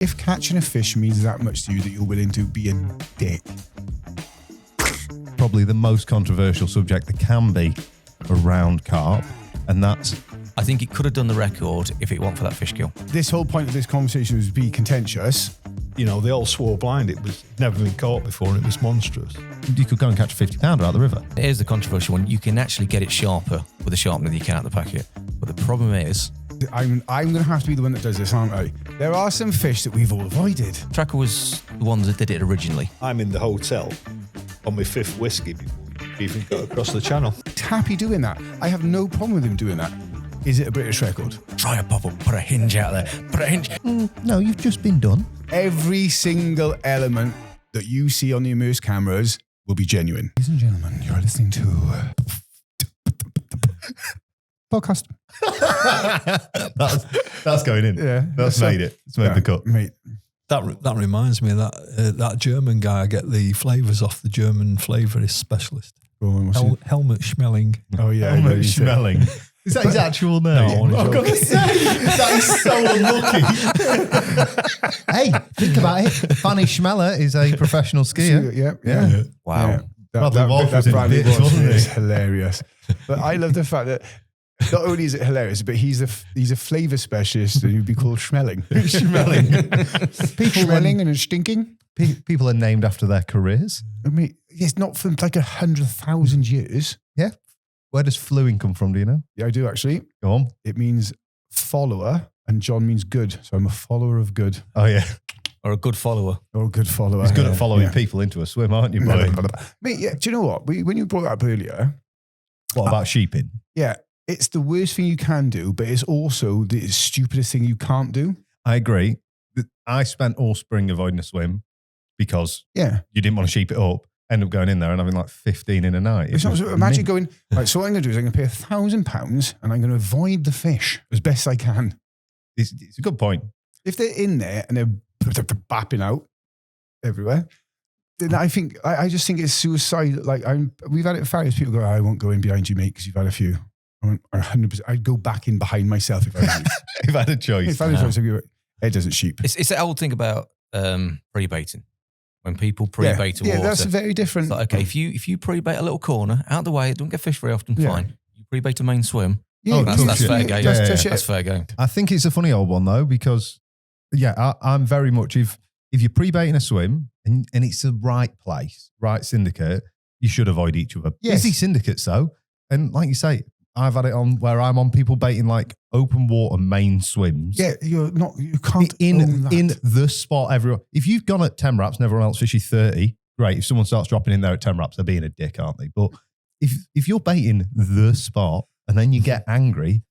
If catching a fish means that much to you that you're willing to be a dick. Probably the most controversial subject there can be around carp, and that's... I think it could have done the record if it weren't for that fish kill. This whole point of this conversation was be contentious. You know, they all swore blind. It was never been caught before and it was monstrous. You could go and catch a 50-pounder out of the river. Here's the controversial one. You can actually get it sharper with a sharpener than you can out the packet. But the problem is... I'm going to have to be the one that does this, aren't I? There are some fish that we've all avoided. Trakker was the ones that did it originally. I'm in the hotel on my 5th whiskey before we even got across the channel. Happy doing that. I have no problem with him doing that. Is it a British record? Try a pop-up, put a hinge out there. Put a hinge. No, you've just been done. Every single element that you see on the immersed cameras will be genuine. Ladies and gentlemen, you're listening to... podcast. that's going in. Yeah. That's made it. It's made the cut. Mate. That reminds me of that German guy. I get the flavours off the German flavourist specialist. Helmut Schmeling. Oh, yeah. Helmut Schmeling. Is that his actual name? No, I've got to say, that is so unlucky. Hey, think about it. Fanny Schmeller is a professional skier. Yeah. Wow. Yeah. Bradley Walsh was in Bradley bits, Walsh wasn't is he? hilarious. But I love the fact that not only is it hilarious, but he's a flavour specialist and he'd be called Schmeling. Schmeling and stinking. People are named after their careers. I mean, it's not from like 100,000 years. Yeah. Where does Flewin come from, do you know? Yeah, I do actually. Go on. It means follower and John means good. So I'm a follower of good. Oh, yeah. Or a good follower. Or a good follower. He's good at following people into a swim, aren't you, boy? Mate, yeah, do you know what? When you brought that up earlier. What about sheeping? Yeah. It's the worst thing you can do, but it's also the stupidest thing you can't do. I agree. I spent all spring avoiding a swim because you didn't want to sheep it up. End up going in there and having like 15 in a night. Imagine going, right, so what I'm going to do is I'm going to pay £1,000 and I'm going to avoid the fish as best I can. It's a good point. If they're in there and they're bapping out everywhere, then I just think it's suicide. Like we've had it at Farriers, people go, I won't go in behind you, mate, because you've had a few. I went, 100%. I'd go back in behind myself if I had if I had a choice. If I had a choice, I'd go, it doesn't sheep. It's the old thing about pre-baiting. When people pre-bait a water. Yeah, that's very different. It's like, okay, if you pre-bait a little corner, out the way, don't get fish very often, fine. You pre-bait a main swim, that's fair game. That's fair game. I think it's a funny old one though, because I'm very much, if you're pre-baiting a swim and it's the right place, right syndicate, you should avoid each other. Yes. Busy syndicates though, and like you say, I've had it on where I'm on people baiting like open water main swims. Yeah, you can't in the spot everyone. If you've gone at 10 wraps and everyone else fishes 30, great. If someone starts dropping in there at 10 wraps, they're being a dick, aren't they? But if you're baiting the spot and then you get angry,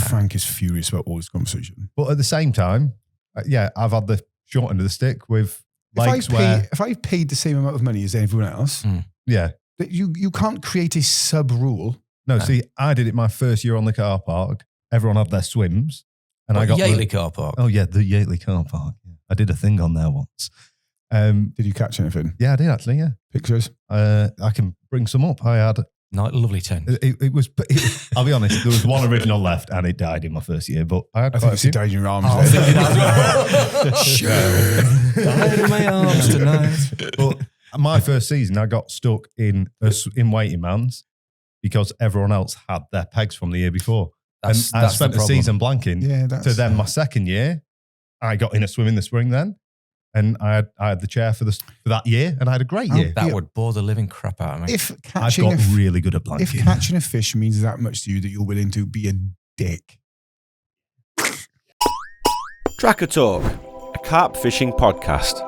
Frank is furious about all this conversation. But at the same time, I've had the short end of the stick with lakes if I paid the same amount of money as everyone else, you can't create a sub rule. No, see, I did it my first year on the car park. Everyone had their swims. And I got Yateley Car Park. Oh, yeah, the Yateley Car Park. I did a thing on there once. Did you catch anything? Yeah, I did actually, yeah. Pictures? I can bring some up. I had... Lovely tent. It was, I'll be honest, there was one original left and it died in my first year, but I had I think it died in your arms. Died in my arms tonight. But my first season, I got stuck in waiting mans because everyone else had their pegs from the year before. I spent the season blanking. Yeah, so then my second year, I got in a swim in the spring then. And I had the chair for that year, and I had a great year. That would bore the living crap out of me. I got really good at blanking. If catching a fish means that much to you that you're willing to be a dick. Trakker Talk, a carp fishing podcast.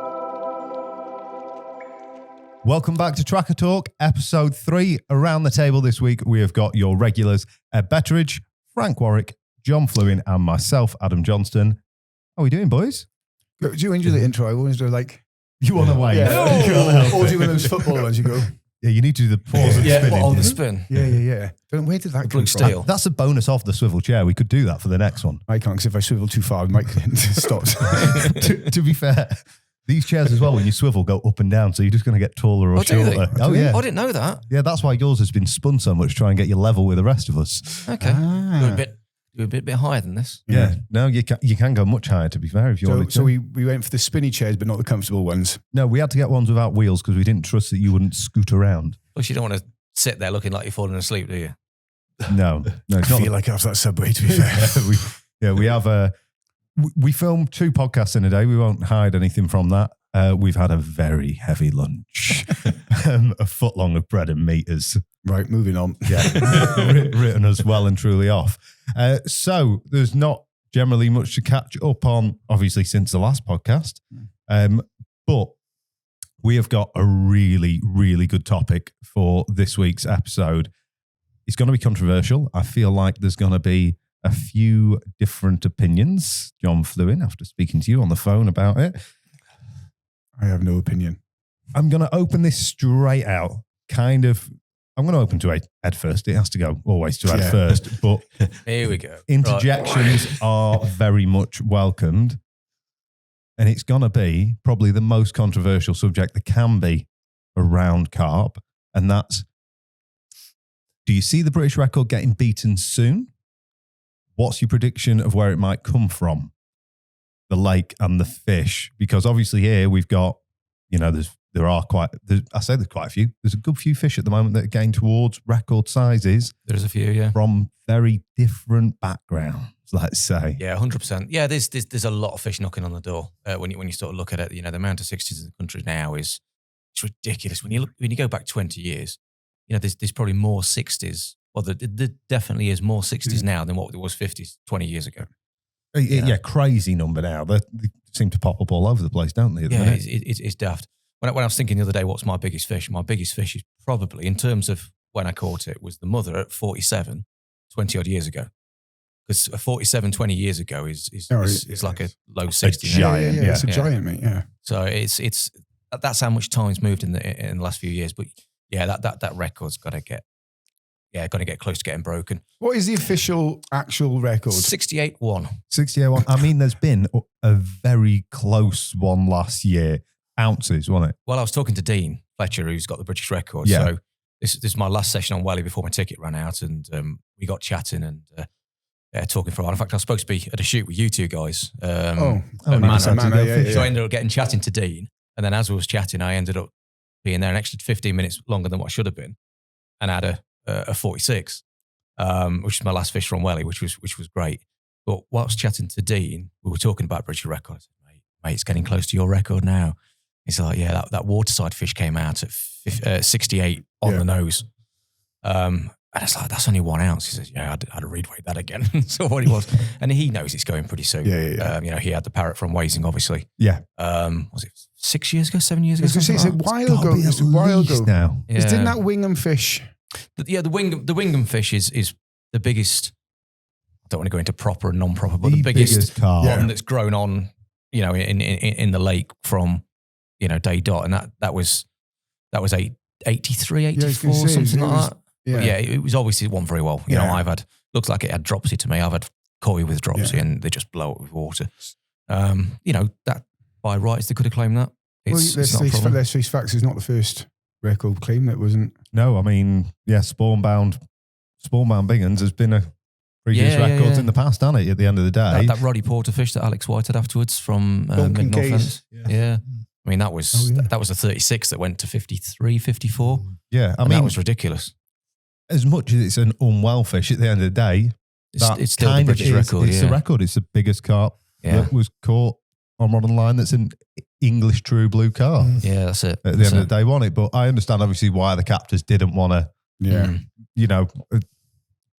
Welcome back to Trakker Talk, episode 3. Around the table this week, we have got your regulars at Betteridge, Frank Warwick, John Flewin, and myself, Adam Johnston. How are we doing, boys? Do you enjoy the intro? I always do like... You want to wait? Yeah. Or do one of those football ones you go... Yeah, you need to do the pause and spinning. On the spin. Yeah. Where did that come from? That's a bonus off the swivel chair. We could do that for the next one. I can't, because if I swivel too far, the mic stops. to be fair, these chairs as well, when you swivel, go up and down, so you're just going to get taller or shorter. Oh, yeah. I didn't know that. Yeah, that's why yours has been spun so much, to try and get you level with the rest of us. Okay. We're a bit do a bit higher than this. Yeah. No, you can go much higher, to be fair, if you wanted to. So we went for the spinny chairs, but not the comfortable ones. No, we had to get ones without wheels because we didn't trust that you wouldn't scoot around. Plus, you don't want to sit there looking like you're falling asleep, do you? No. I feel like after that Subway, to be fair. we have we filmed 2 podcasts in a day. We won't hide anything from that. We've had a very heavy lunch, a foot long of bread and meters. Right, moving on. Yeah, written us well and truly off. So there's not generally much to catch up on, obviously, since the last podcast. But we have got a really, really good topic for this week's episode. It's going to be controversial. I feel like there's going to be a few different opinions. John Flewin, after speaking to you on the phone about it. I have no opinion. I'm going to open this straight out. I'm going to open to Ed first. It has to go always to Ed first. But here we go. Interjections are very much welcomed. And it's going to be probably the most controversial subject there can be around Carp. And that's, do you see the British record getting beaten soon? What's your prediction of where it might come from? The lake and the fish, because obviously here we've got, there's quite a few. There's a good few fish at the moment that are getting towards record sizes. There's a few, yeah, from very different backgrounds. Let's say, yeah, 100%. Yeah, there's a lot of fish knocking on the door when you sort of look at it. The amount of 60s in the country now it's ridiculous. When you go back 20 years, there's probably more 60s. Well, there definitely is more 60s now than what there was 50s 20 years ago. Yeah, crazy number now. They seem to pop up all over the place, don't they? Yeah, it's daft. When I was thinking the other day, what's my biggest fish? My biggest fish is probably, in terms of when I caught it, was the mother at 47, 20 odd years ago. Because a 47, 20 years ago is like a low 60. Giant. Yeah, it's a giant, mate. Yeah. So that's how much time's moved in the last few years. But yeah, that record's got to get close to getting broken. What is the actual record? 68-1. 68-1. I mean, there's been a very close one last year. Ounces, wasn't it? Well, I was talking to Dean Fletcher, who's got the British record. Yeah. So this is my last session on Welly before my ticket ran out, and we got chatting and talking for a while. In fact, I was supposed to be at a shoot with you two guys. Manor. So I ended up getting chatting to Dean, and then as we was chatting, I ended up being there an extra 15 minutes longer than what I should have been, and I had a 46, which is my last fish from Welly, which was great. But while I was chatting to Dean, we were talking about British record. I said, mate, it's getting close to your record now. He's like, yeah, that waterside fish came out at 68 on the nose. And it's like, that's only 1 ounce. He says, yeah, I'd read-weight that again. So what he was. And he knows it's going pretty soon. Yeah. He had the parrot from Wasing, obviously. Yeah. Was it 6 years ago, 7 years ago? It's a while ago. It's a while ago now. Yeah. Didn't that Wingham fish? Yeah, the Wingham fish is the biggest. I don't want to go into proper and non-proper, but the biggest one that's grown on, in the lake from, day dot. And that was 83, 84, something like that. Yeah. It was obviously one very well. I've had, looks like it had dropsy to me. I've had koi with dropsy and they just blow it with water. That by rights, they could have claimed that. Let's face facts, it's not the first record claim that wasn't. No, I mean, spawn-bound big uns has been a previous records in the past, hasn't it, at the end of the day? That Roddy Porter fish that Alex White had afterwards from Mid-North. Yeah. I mean, that was a 36 that went to 53, 54. Yeah, I mean, that was ridiculous. As much as it's an unwell fish, at the end of the day, it's still the British record. It's the record. It's the biggest carp that was caught on modern line. That's an English true blue carp. Yeah, that's it. At the end of the day, wasn't it? But I understand obviously why the captors didn't want to. Yeah.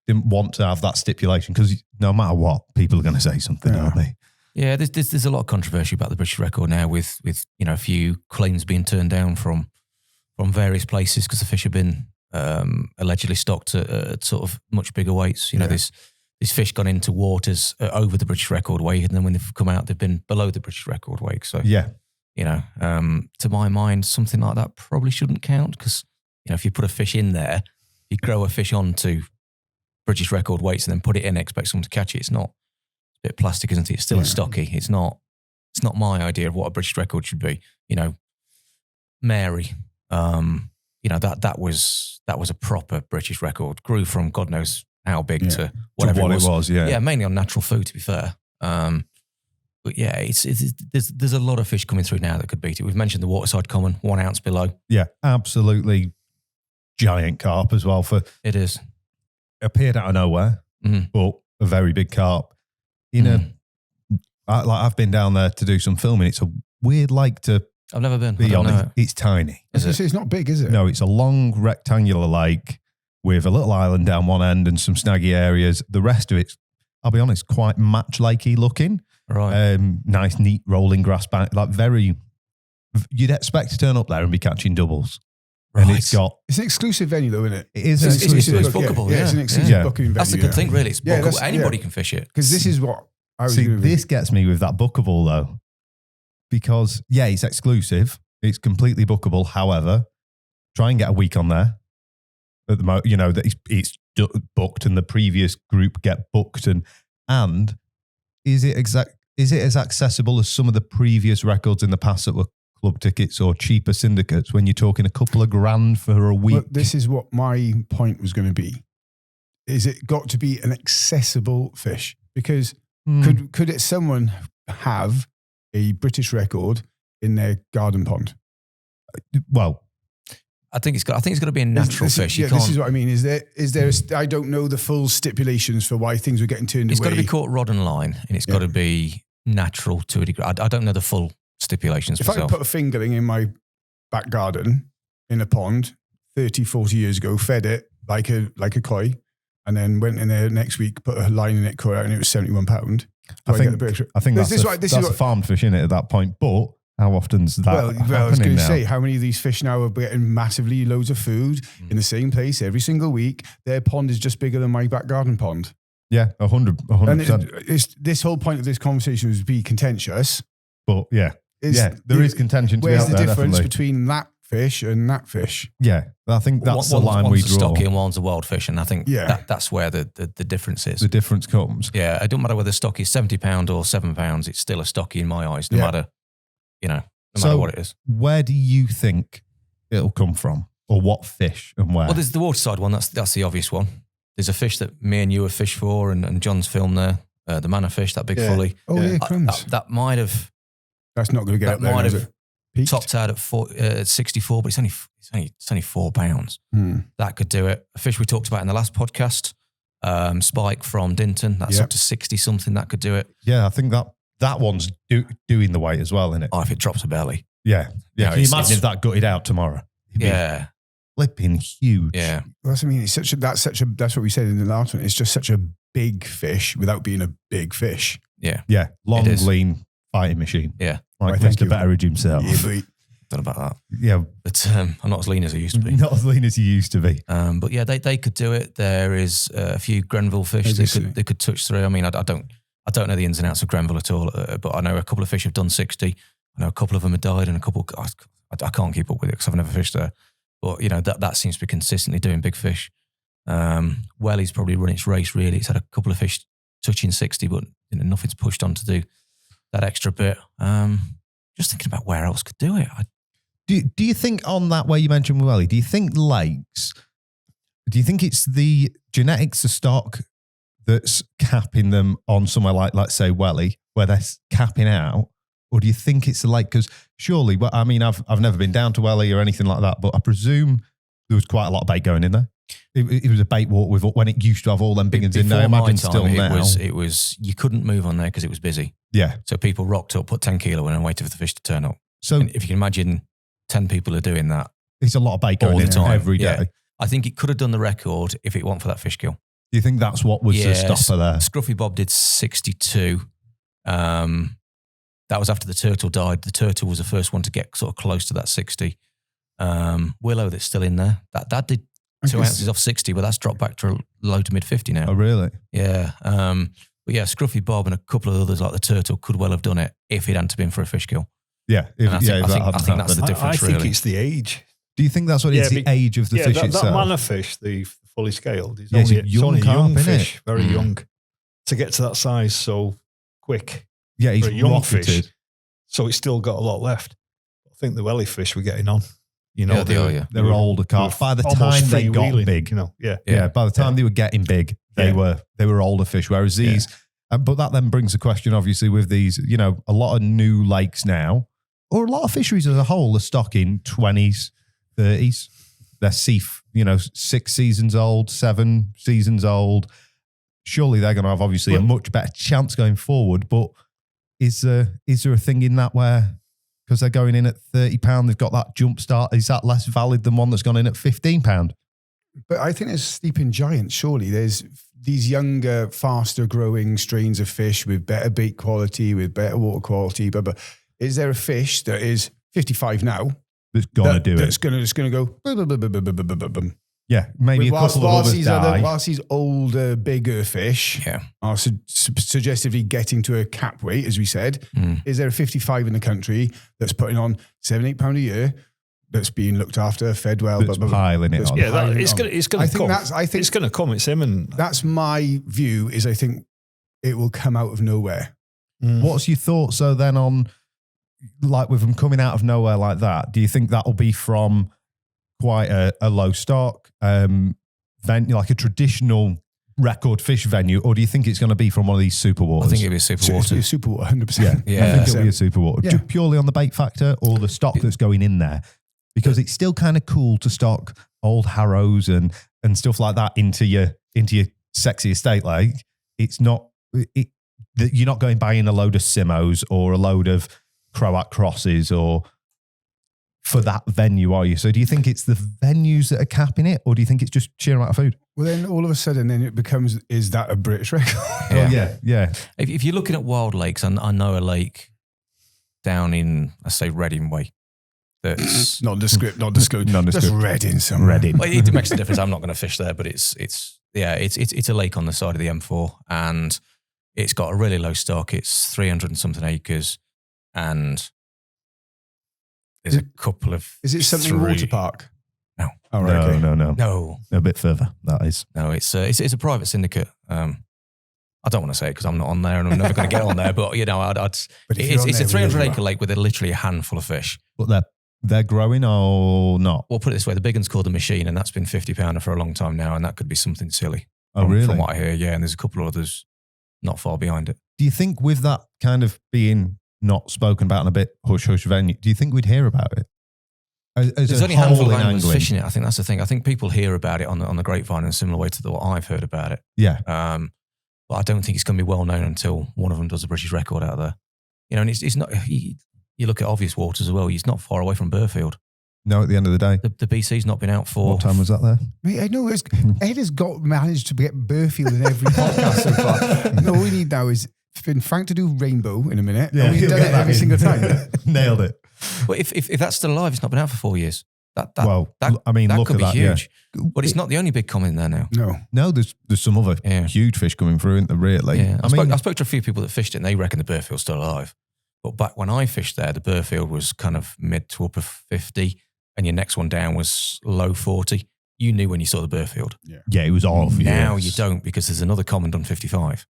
Didn't want to have that stipulation because no matter what, people are going to say something, aren't they? Yeah, there's a lot of controversy about the British record now with a few claims being turned down from various places because the fish have been allegedly stocked at sort of much bigger weights. This fish gone into waters over the British record weight, and then when they've come out, they've been below the British record weight. So to my mind, something like that probably shouldn't count because if you put a fish in there, you grow a fish onto British record weights and then put it in and expect someone to catch it. It's not. It's a bit plastic, isn't it? It's still a stocky. It's not my idea of what a British record should be. Mary, that was a proper British record. Grew from God knows how big to whatever what it was. it was. Yeah, Yeah, mainly on natural food, to be fair. But yeah, there's a lot of fish coming through now that could beat it. We've mentioned the waterside common, 1 ounce below. Yeah, absolutely giant carp as well. It is. Appeared out of nowhere, but a very big carp. I've been down there to do some filming. It's a weird lake to I've never been. be on. It's tiny. It's not big, is it? No, it's a long rectangular lake with a little island down one end and some snaggy areas. The rest of it's, I'll be honest, quite match lakey looking. Right. Nice, neat rolling grass bank. Like you'd expect to turn up there and be catching doubles. Right. And it's an exclusive venue though, isn't it? It is It's exclusive. It's bookable, yeah. It's an exclusive booking venue. That's the good thing, really. It's bookable. Anybody can fish it. Because this is what I was See, gonna this gets me with that bookable though. Because, it's exclusive. It's completely bookable. However, try and get a week on there. At the that it's booked and the previous group get booked. And is it as accessible as some of the previous records in the past that were club tickets or cheaper syndicates when you're talking a couple of grand for a week? Well, this is what my point was going to be. Is it got to be an accessible fish? Because could someone have a British record in their garden pond? Well, I think it's got to be a natural fish. This is what I mean. Is there I don't know the full stipulations for why things were getting turned away. It's got to be caught rod and line, and it's got to be natural to a degree. I don't know the full stipulations If myself. I put a fingerling in my back garden in a pond 30, 40 years ago, fed it like a koi, and then went in there next week, put a line in it, caught out, and it was £71. I think that's a farmed fish in it at that point. But how often's that happening I was going to now? say, how many of these fish now are getting massively loads of food in the same place every single week? Their pond is just bigger than my back garden pond. Yeah, 100%. And this whole point of this conversation was to be contentious. But there is contention to be Where's out the there, difference definitely. between that fish and that fish? Yeah, I think that's the line we one's a draw. stocky and one's a wild fish, and I think that's where the difference is. The difference comes. Yeah, it don't matter whether the stocky is £70 or £7. It's still a stocky in my eyes, no matter what it is. Where do you think it'll come from, or what fish and where? Well, there's the waterside one. That's the obvious one. There's a fish that me and you have fished for, and John's filmed there, the manna fish, that big fully. Oh yeah, crumbs. That might have. That's not going to get up there. Might Is have it? Peaked? topped out at 64, but it's only £4. That could do it. A fish we talked about in the last podcast, Spike from Dinton. That's up to 60 something. That could do it. Yeah, I think that one's doing the weight as well, isn't it? Oh, if it drops a belly. Yeah. No, Can you imagine if that gutted out tomorrow? Yeah. Flipping huge. Yeah. Well, that's what I mean. That's what we said in the last one. It's just such a big fish without being a big fish. Yeah. Yeah. Long, lean fighting machine. Yeah. Like Right, Mr. Betteridge himself. Yeah, but Don't know about that. Yeah. But I'm not as lean as I used to be. Not as lean as he used to be. But yeah, they could do it. There is a few Grenville fish they could touch through. I mean, I don't know the ins and outs of Grenville at all, but I know a couple of fish have done 60. I know a couple of them have died, and a couple, I can't keep up with it because I've never fished there. But, that seems to be consistently doing big fish. Welly's probably run its race, really. It's had a couple of fish touching 60, but nothing's pushed on to do that extra bit. Just thinking about where else could do it. Do you think on that where you mentioned Welly, do you think lakes, do you think it's the genetics of stock that's capping them on somewhere like, let's say, Welly, where they're capping out? Or do you think it's the lake? Because surely, I mean, I've never been down to Welly or anything like that, but I presume there was quite a lot of bait going in there. It was a bait walk with when it used to have all them big ones in there. I imagine still now. It was, you couldn't move on there because it was busy. Yeah. So people rocked up, put 10 kilo in and waited for the fish to turn up. So and if you can imagine 10 people are doing that. It's a lot of bait going in there every day. Yeah. I think it could have done the record if it weren't for that fish kill. Do you think that's what was the stopper there? Scruffy Bob did 62. That was after the turtle died. The turtle was the first one to get sort of close to that 60. Willow that's still in there. That did 2 ounces off 60, but that's dropped back to low to mid 50 now. Oh, really? Yeah. But yeah, Scruffy Bob and a couple of others like the turtle could well have done it if it hadn't been for a fish kill. Yeah. I think that's the difference, I think it's the age. Do you think that's what it is, the age of the fish itself? That manna fish, the fully scaled, is it's only a young carp, fish, very young. To get to that size so quick. Yeah, he's for a young rocketed. fish. So it's still got a lot left. I think the welly fish were getting on. They're older carp. By the time they got big, by the by the time they were getting big, they were older fish. Whereas these, but that then brings the question, obviously, with these, a lot of new lakes now, or a lot of fisheries as a whole are stocking 20s, 30s. They're 6 seasons old, 7 seasons old. Surely they're going to have obviously a much better chance going forward. But is there a thing in that where, because they're going in at £30, they've got that jump start, is that less valid than one that's gone in at £15? But I think there's sleeping giants, surely. There's these younger, faster growing strains of fish with better bait quality, with better water quality. But is there a fish that is 55 now? That's going to do it. That's going to go. Yeah, maybe a couple of others die. Whilst these older, bigger fish are suggestively getting to a cap weight, as we said, is there a 55 in the country that's putting on £7-8 a year, that's being looked after, fed well, that's piling it on? Yeah, it's going to come. I think it's going to come. It's imminent. That's my view. Is I think it will come out of nowhere. What's your thoughts, though, then on, like, with them coming out of nowhere like that? Do you think that'll be from quite a low stock venue, like a traditional record fish venue, or do you think it's going to be from one of these super waters? I think it'll be a super water. It's a super water, 100%. Yeah, I think it'll be a super water. Just purely on the bait factor or the stock that's going in there. Because it's still kind of cool to stock old harrows and stuff like that into your sexy estate lake. It's not, you're not going buying a load of Simos or a load of Croat crosses or for that venue, are you? So do you think it's the venues that are capping it, or do you think it's just sheer amount of food? Well, then all of a sudden, then it becomes, is that a British record? Yeah. If you're looking at wild lakes, I know a lake down in, let's say, Reading Way. That's not disclosed. Just Reading somewhere. Reading. Well, it makes a difference. I'm not going to fish there, but it's a lake on the side of the M4, and it's got a really low stock. It's 300 and something acres, and there's a couple of. Is it something water park? No. Oh, right, okay. No. A bit further. That is. No, it's a private syndicate. I don't want to say it because I'm not on there and I'm never going to get on there. But it's a 300-acre lake with literally a handful of fish. But they're growing or not? Well, put it this way: the big one's called the Machine, and that's been £50 for a long time now, and that could be something silly. Really? From what I hear, yeah. And there's a couple of others not far behind it. Do you think with that kind of being not spoken about in a bit hush venue, do you think we'd hear about it? There's only a handful of anglers fishing it. I think that's the thing. I think people hear about it on the grapevine in a similar way to what I've heard about it. Yeah. But I don't think it's going to be well known until one of them does a British record out there. And it's not. You look at obvious waters as well. He's not far away from Burfield. No, at the end of the day, the BC's not been out for. What time was that there? I know Ed has managed to get Burfield in every podcast so far. No, all we need now is Frank to do Rainbow in a minute. Yeah, and we've done it every single time. Nailed it. Well, if that's still alive, it's not been out for 4 years. That look could be at that, huge. Yeah. But it's not the only big common in there now. No, there's some other huge fish coming through, isn't there, really? Yeah. I spoke to a few people that fished it, and they reckon the Burfield's still alive. But back when I fished there, the Burfield was kind of mid to upper 50, and your next one down was low 40. You knew when you saw the Burfield. Yeah, it was off. Now you don't, because there's another common done 55.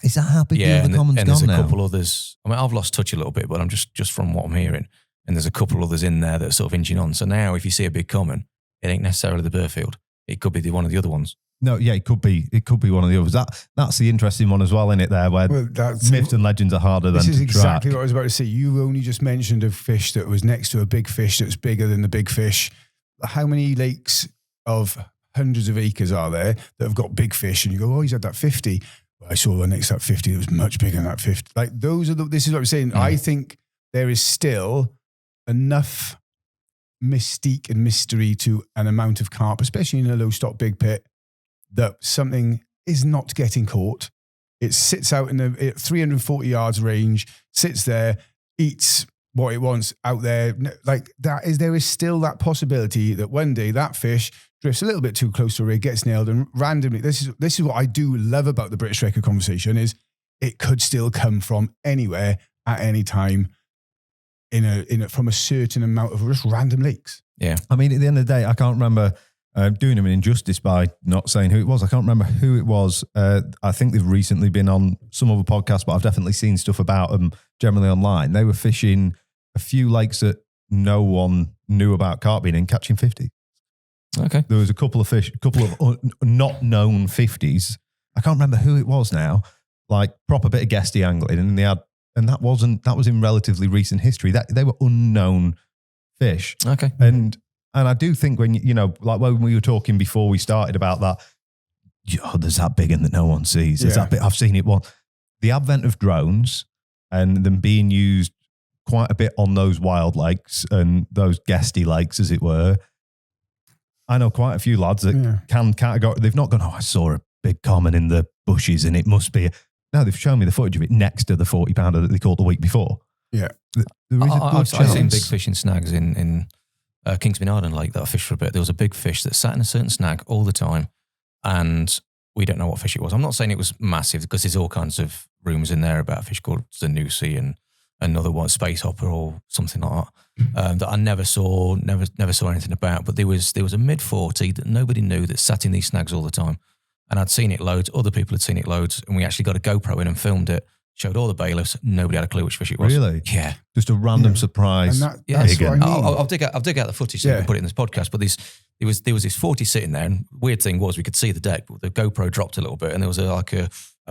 Is that how big the common's and there's gone a now? couple others. I mean, I've lost touch a little bit, but I'm just from what I'm hearing. And there's a couple others in there that are sort of inching on. So now if you see a big common, it ain't necessarily the Burfield. It could be one of the other ones. No, yeah, it could be one of the others. That's the interesting one as well, isn't it, there, where myths and legends are harder than to track. This is exactly what I was about to say. You only just mentioned a fish that was next to a big fish that's bigger than the big fish. How many lakes of hundreds of acres are there that have got big fish? And you go, oh, he's had that 50. Well, I saw the next to that 50 that was much bigger than that 50. Like this is what I'm saying. I think there is still enough mystique and mystery to an amount of carp, especially in a low stock big pit, that something is not getting caught. It sits out in the 340 yards range, sits there, eats what it wants out there. Like that is, there is still that possibility that one day that fish drifts a little bit too close to a rig, gets nailed, and randomly, this is what I do love about the British record conversation, is it could still come from anywhere at any time from a certain amount of just random lakes. Yeah. I mean, at the end of the day, I can't remember doing him an injustice by not saying who it was. I can't remember who it was. I think they've recently been on some other podcasts, but I've definitely seen stuff about them generally online. They were fishing a few lakes that no one knew about carp being in, catching 50. Okay. There was a couple of not known 50s I can't remember who it was now, like proper bit of guesty angling, and that was in relatively recent history. That they were unknown fish. Okay. And I do think when like when we were talking before we started about that, there's that big one that no one sees. There's that bit, I've seen it once. The advent of drones and them being used quite a bit on those wild lakes and those guesty lakes, as it were. I know quite a few lads that can categorize. They've not gone, I saw a big common in the bushes and it must be. No, they've shown me the footage of it next to the 40-pounder that they caught the week before. Yeah. There is a good I've chance. seen big fishing snags in Kingston Island Lake that I fished for a bit. There was a big fish that sat in a certain snag all the time, and we don't know what fish it was. I'm not saying it was massive, because there's all kinds of rumours in there about a fish called the Noosie and another one, Space Hopper or something like that, that I never saw anything about. But there was a mid-40 that nobody knew that sat in these snags all the time. And I'd seen it loads, other people had seen it loads, and we actually got a GoPro in and filmed it, showed all the bailiffs, nobody had a clue which fish it was. Really? Yeah. Just a random surprise. And that's what I mean. I'll dig out the footage so we can put it in this podcast. But there was this 40 sitting there, and weird thing was we could see the deck, but the GoPro dropped a little bit, and there was a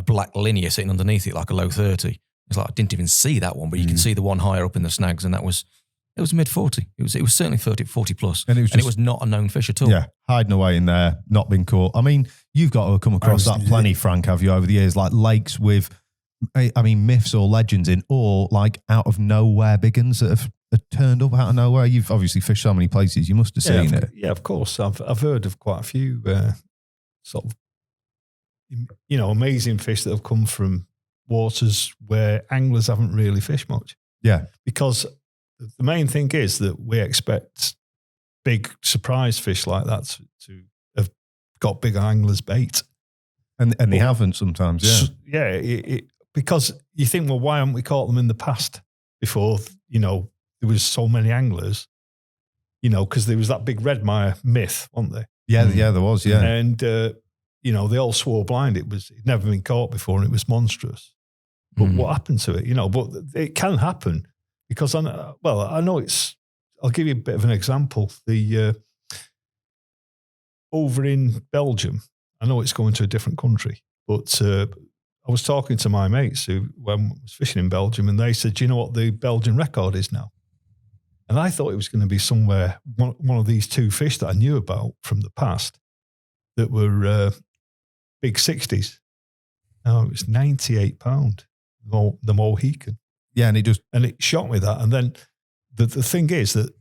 black linear sitting underneath it, like a low 30. It's like I didn't even see that one, but you can see the one higher up in the snags, and it was mid-40. It was certainly 40 plus, and it was not a known fish at all. Yeah, hiding away in there, not being caught. I mean, you've got to have come across that plenty, Frank, have you, over the years? Like lakes with, myths or legends in, or like out of nowhere big uns that have turned up out of nowhere. You've obviously fished so many places, you must have seen it. Yeah, of course. I've heard of quite a few sort of, amazing fish that have come from waters where anglers haven't really fished much. Yeah. Because the main thing is that we expect big surprise fish like that to have got bigger anglers' bait. And they haven't sometimes, yeah. Because you think, well, why haven't we caught them in the past before, there was so many anglers, because there was that big red mire myth, wasn't there? Yeah, there was, yeah. And, they all swore blind. It'd never been caught before and it was monstrous. But what happened to it, but it can happen because I know I'll give you a bit of an example. Over in Belgium, I know it's going to a different country, but I was talking to my mates when I was fishing in Belgium, and they said, do you know what the Belgian record is now? And I thought it was going to be somewhere, one of these two fish that I knew about from the past that were big 60s. No, it was 98 pound, the Mohican. Yeah, and it shocked me that. And then the thing is that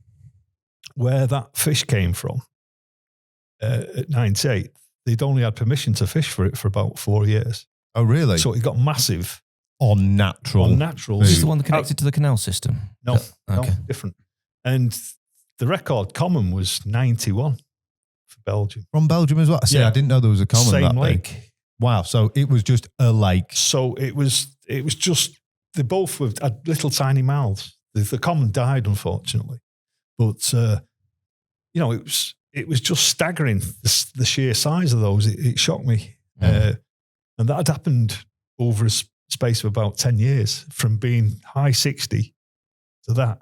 where that fish came from at 98, they'd only had permission to fish for it for about 4 years. Oh, really? So it got massive. On natural. Is this the one that connected to the canal system? No, different. And the record common was 91 for Belgium. From Belgium as well? I didn't know there was a common Same that lake. big. Wow, so it was just a lake. So it was just, they both had little tiny mouths. The common died, unfortunately. But, it was just staggering, the sheer size of those. It shocked me. And that had happened over a space of about 10 years, from being high 60 to that.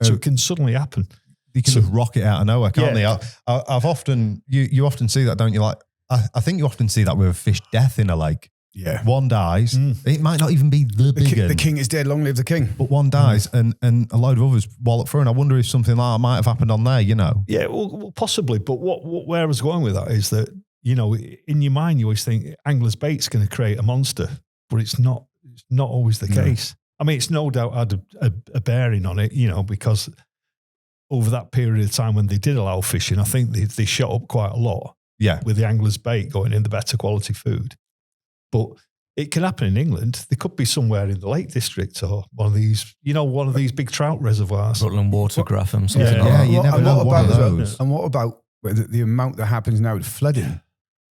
So it can suddenly happen. You can just rocket out of nowhere, can't they? I've often, you often see that, don't you? Like, I think you often see that with a fish death in a lake. Yeah. One dies. It might not even be the big one. The king is dead, long live the king. But one dies and a load of others wallop through. And I wonder if something like that might have happened on there, Yeah, well, possibly. But where I was going with that is that, in your mind, you always think angler's bait's going to create a monster, but it's not always the case. I mean, it's no doubt had a bearing on it, because over that period of time when they did allow fishing, I think they shot up quite a lot. Yeah. With the angler's bait going in the better quality food. But it can happen in England. They could be somewhere in the Lake District or one of these big trout reservoirs. Rutland Water, Grapham, something like Yeah, that. you never know one of those. And what about the amount that happens now with flooding?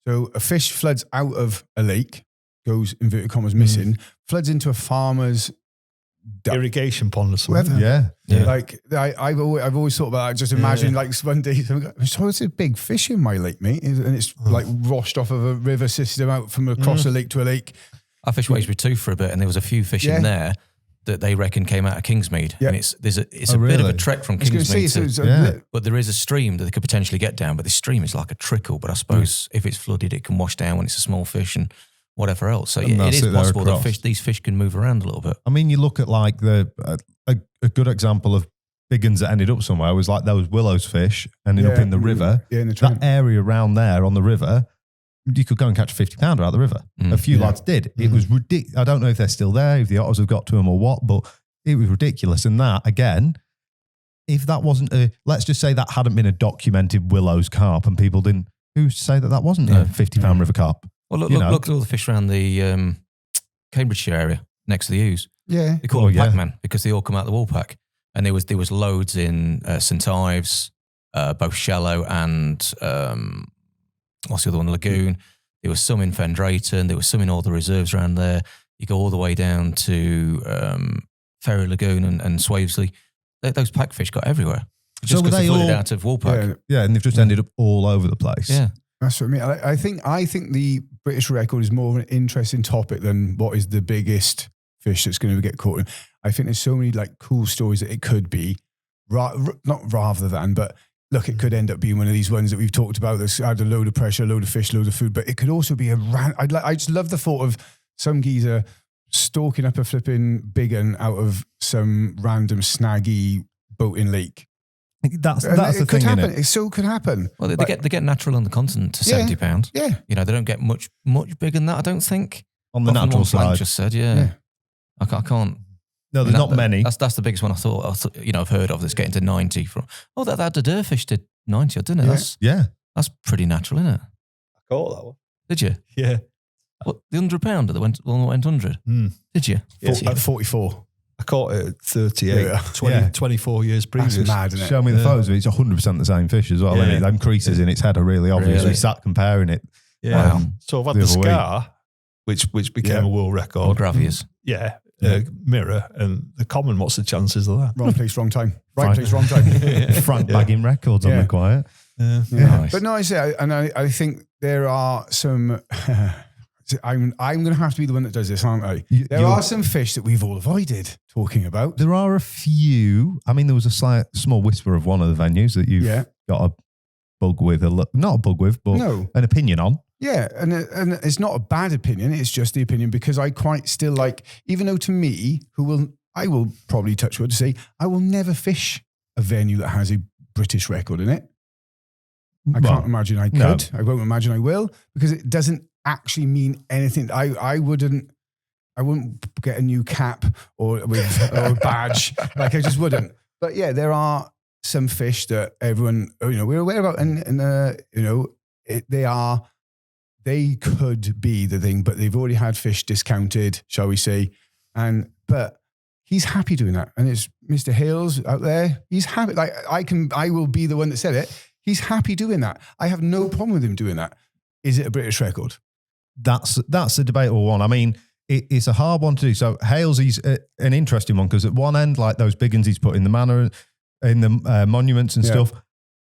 So a fish floods out of a lake, goes, inverted commas, missing, floods into a farmer's irrigation pond or something. Whatever. Yeah. Like I've always thought about that. Just imagine like one day, so it's a big fish in my lake, mate, and it's like washed off of a river system out from across a lake to a lake. I fished Waysbury 2 for a bit, and there was a few fish in there that they reckon came out of Kingsmead. Yeah. And it's a bit of a trek from Kingsmead but there is a stream that they could potentially get down, but the stream is like a trickle. But I suppose if it's flooded, it can wash down when it's a small fish. And whatever else. So And it that's is it there possible that across. these fish can move around a little bit. I mean, you look at like a good example of big uns that ended up somewhere was like those willows fish ending up in the river. Yeah, in the That area around there on the river, you could go and catch a 50 pounder out of the river. A few lads did. It was ridiculous. I don't know if they're still there, if the otters have got to them or what, but it was ridiculous. And that, again, if that wasn't let's just say that hadn't been a documented willows carp and people didn't, who's to say that that wasn't a 50 pound river carp? Well, look at all the fish around the Cambridgeshire area next to the Ouse. Yeah. They call them Pac-Man because they all come out the Woolpack. And there was loads in St Ives, both shallow and what's the other one, Lagoon. There was some in Fen Drayton. There was some in all the reserves around there. You go all the way down to Ferry Lagoon and Swavesley. Those packfish got everywhere. Just because they flooded out of Woolpack. Yeah, and they've just ended up all over the place. Yeah. That's what I mean. I think the British record is more of an interesting topic than what is the biggest fish that's going to get caught in. I think there's so many like cool stories that it could be, not rather than, but look, it could end up being one of these ones that we've talked about that's had a load of pressure, a load of fish, load of food, but it could also be I just love the thought of some geezer stalking up a flipping big un out of some random snaggy boating lake. That's it the could thing, happen. innit? It so could happen. Well, they get natural on the continent to £70. Yeah. You know, they don't get much bigger than that, I don't think. On the Often natural one Frank side. just said, yeah. I can't. No, there's not many. That's the biggest one I've heard of that's getting to 90 from. Oh, that Durfish did 90, didn't it? Yeah. That's pretty natural, isn't it? I caught that one. Did you? Yeah. What, the 100 pounder that went 100? Did you? At 44. I caught it at 38, 24 years previous. That's mad, isn't it? Show me the photos of it. It's 100% the same fish as well. Yeah. Isn't it? Them creases in its head are really obvious. Really? We sat comparing it. Yeah. Wow. So I've had The the other week. scar, which became a world Or record. graviers. Yeah. Mirror and the common. What's the chances of that? Wrong place, wrong time. Right Fine. place, wrong time. Front bagging records on Yeah. the quiet. Yeah. Nice. But no, I think there are some. I'm going to have to be the one that does this, aren't I? There are some fish that we've all avoided talking about. There are a few. I mean, there was a small whisper of one of the venues that you've got a bug with, not a bug with, but an opinion on. Yeah, and it's not a bad opinion. It's just the opinion because I quite still like, even though to me, I will probably touch wood to say, I will never fish a venue that has a British record in it. I can't imagine I could. No. I won't imagine I will because it doesn't actually mean anything. I wouldn't get a new cap or a badge. Like I just wouldn't. But yeah, there are some fish that everyone, we're aware about and they could be the thing, but they've already had fish discounted, shall we say. But he's happy doing that. And it's Mr. Hales out there. He's happy. Like I will be the one that said it. He's happy doing that. I have no problem with him doing that. Is it a British record? That's a debatable one. I mean, it's a hard one to do. So Hales, he's an interesting one because at one end, like those big ones he's put in the manor, in the monuments and stuff.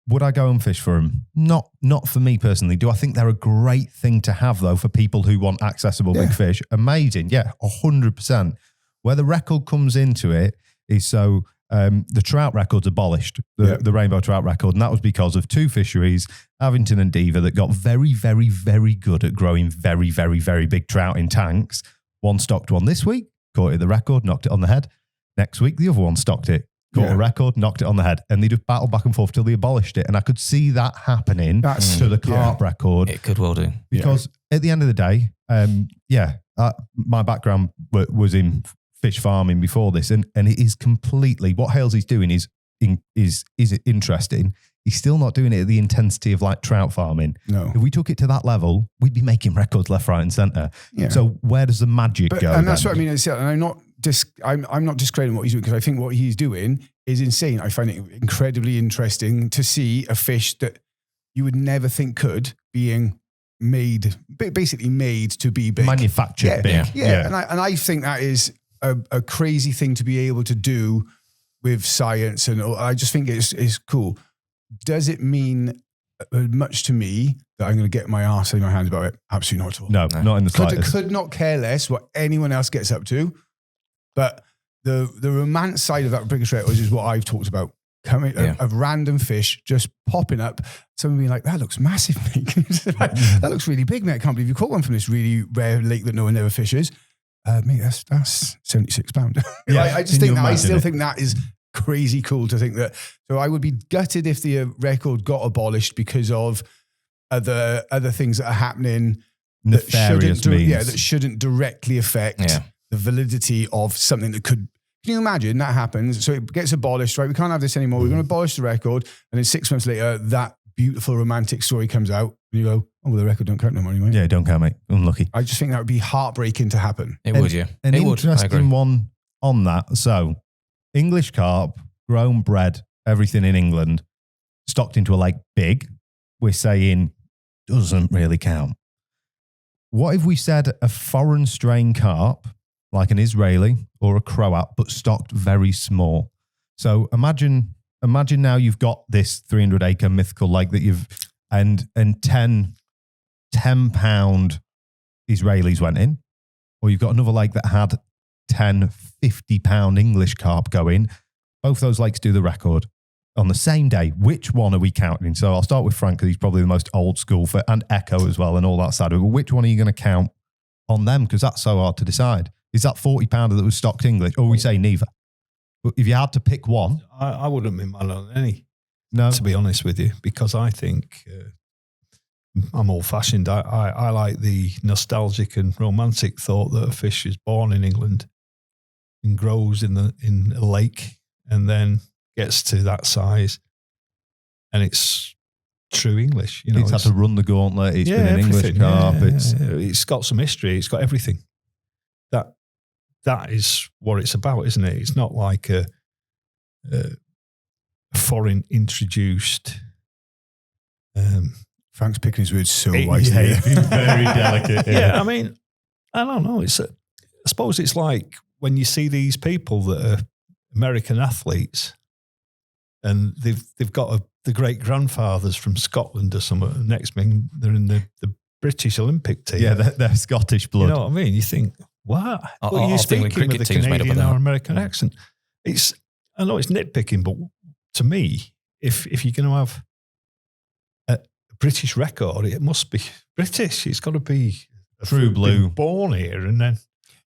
Would I go and fish for them? Not for me personally. Do I think they're a great thing to have though for people who want accessible big fish? Amazing. Yeah, 100%. Where the record comes into it is so the trout record's abolished, the rainbow trout record. And that was because of two fisheries, Avington and Diva, that got very, very, very good at growing very, very, very big trout in tanks. One stocked one this week, caught it the record, knocked it on the head. Next week, the other one stocked it. Caught a record, knocked it on the head, and they just battled back and forth till they abolished it. And I could see that happening to the carp record. It could well do. Because at the end of the day, my background was in fish farming before this, and it is completely, what Halesy's doing is interesting. He's still not doing it at the intensity of like trout farming. No. If we took it to that level, we'd be making records left, right, and centre. Yeah. So where does the magic go? And that's what I mean. And I'm not discrediting what he's doing because I think what he's doing is insane. I find it incredibly interesting to see a fish that you would never think could being basically made to be big, manufactured big. Yeah. And I think that is a crazy thing to be able to do with science, and I just think it's cool. Does it mean much to me that I'm going to get my arse in my hands about it? Absolutely not at all. No, not in the slightest. Could not care less what anyone else gets up to. But the romance side of that British record is what I've talked about. coming of random fish just popping up. Someone being like, that looks massive, mate. That looks really big, mate. I can't believe you caught one from this really rare lake that no one ever fishes. Mate, that's £76. Yeah, I just think that, I still think that is crazy cool to think that. So I would be gutted if the record got abolished because of other things that are happening Nefarious means. that shouldn't directly affect the validity of something that could. Can you imagine that happens? So it gets abolished, right? We can't have this anymore. We're going to abolish the record. And then 6 months later, that beautiful romantic story comes out. And you go, oh, well, the record don't count no more anymore. Yeah, don't count, mate. Unlucky. I just think that would be heartbreaking to happen. It would, yeah. An it would. interesting one on that. So, English carp, grown, bred, everything in England, stocked into a lake big, we're saying doesn't really count. What if we said a foreign strain carp, like an Israeli or a Croat, but stocked very small? So imagine now you've got this 300-acre mythical lake that and 10 pound Israelis went in, or you've got another lake that had 10, 50 pound English carp go in. Both those lakes do the record on the same day. Which one are we counting? So I'll start with Frank, because he's probably the most old school and Echo as well and all that side of it. But which one are you going to count on them? Because that's so hard to decide. Is that 40 pounder that was stocked English? Or we say neither? But if you had to pick one. I wouldn't be mad on any, No. to be honest with you, because I think I'm old fashioned. I like the nostalgic and romantic thought that a fish is born in England and grows in a lake and then gets to that size, and it's true English. You know, it's had to run the gauntlet. It's been an English carp. It's got some history. It's got everything. That is what it's about, isn't it? It's not like a foreign introduced. Frank's picking his words so wisely. Very delicate. Yeah, I mean, I don't know. I suppose it's like when you see these people that are American athletes, and they've got the great grandfathers from Scotland or something. Next thing, they're in the British Olympic team. Yeah, they're Scottish blood. You know what I mean? You think, what? Well, you're speaking with a Canadian or American accent. I know it's nitpicking, but to me, if you're going to have a British record, it must be British. It's got to be True blue, born here, and then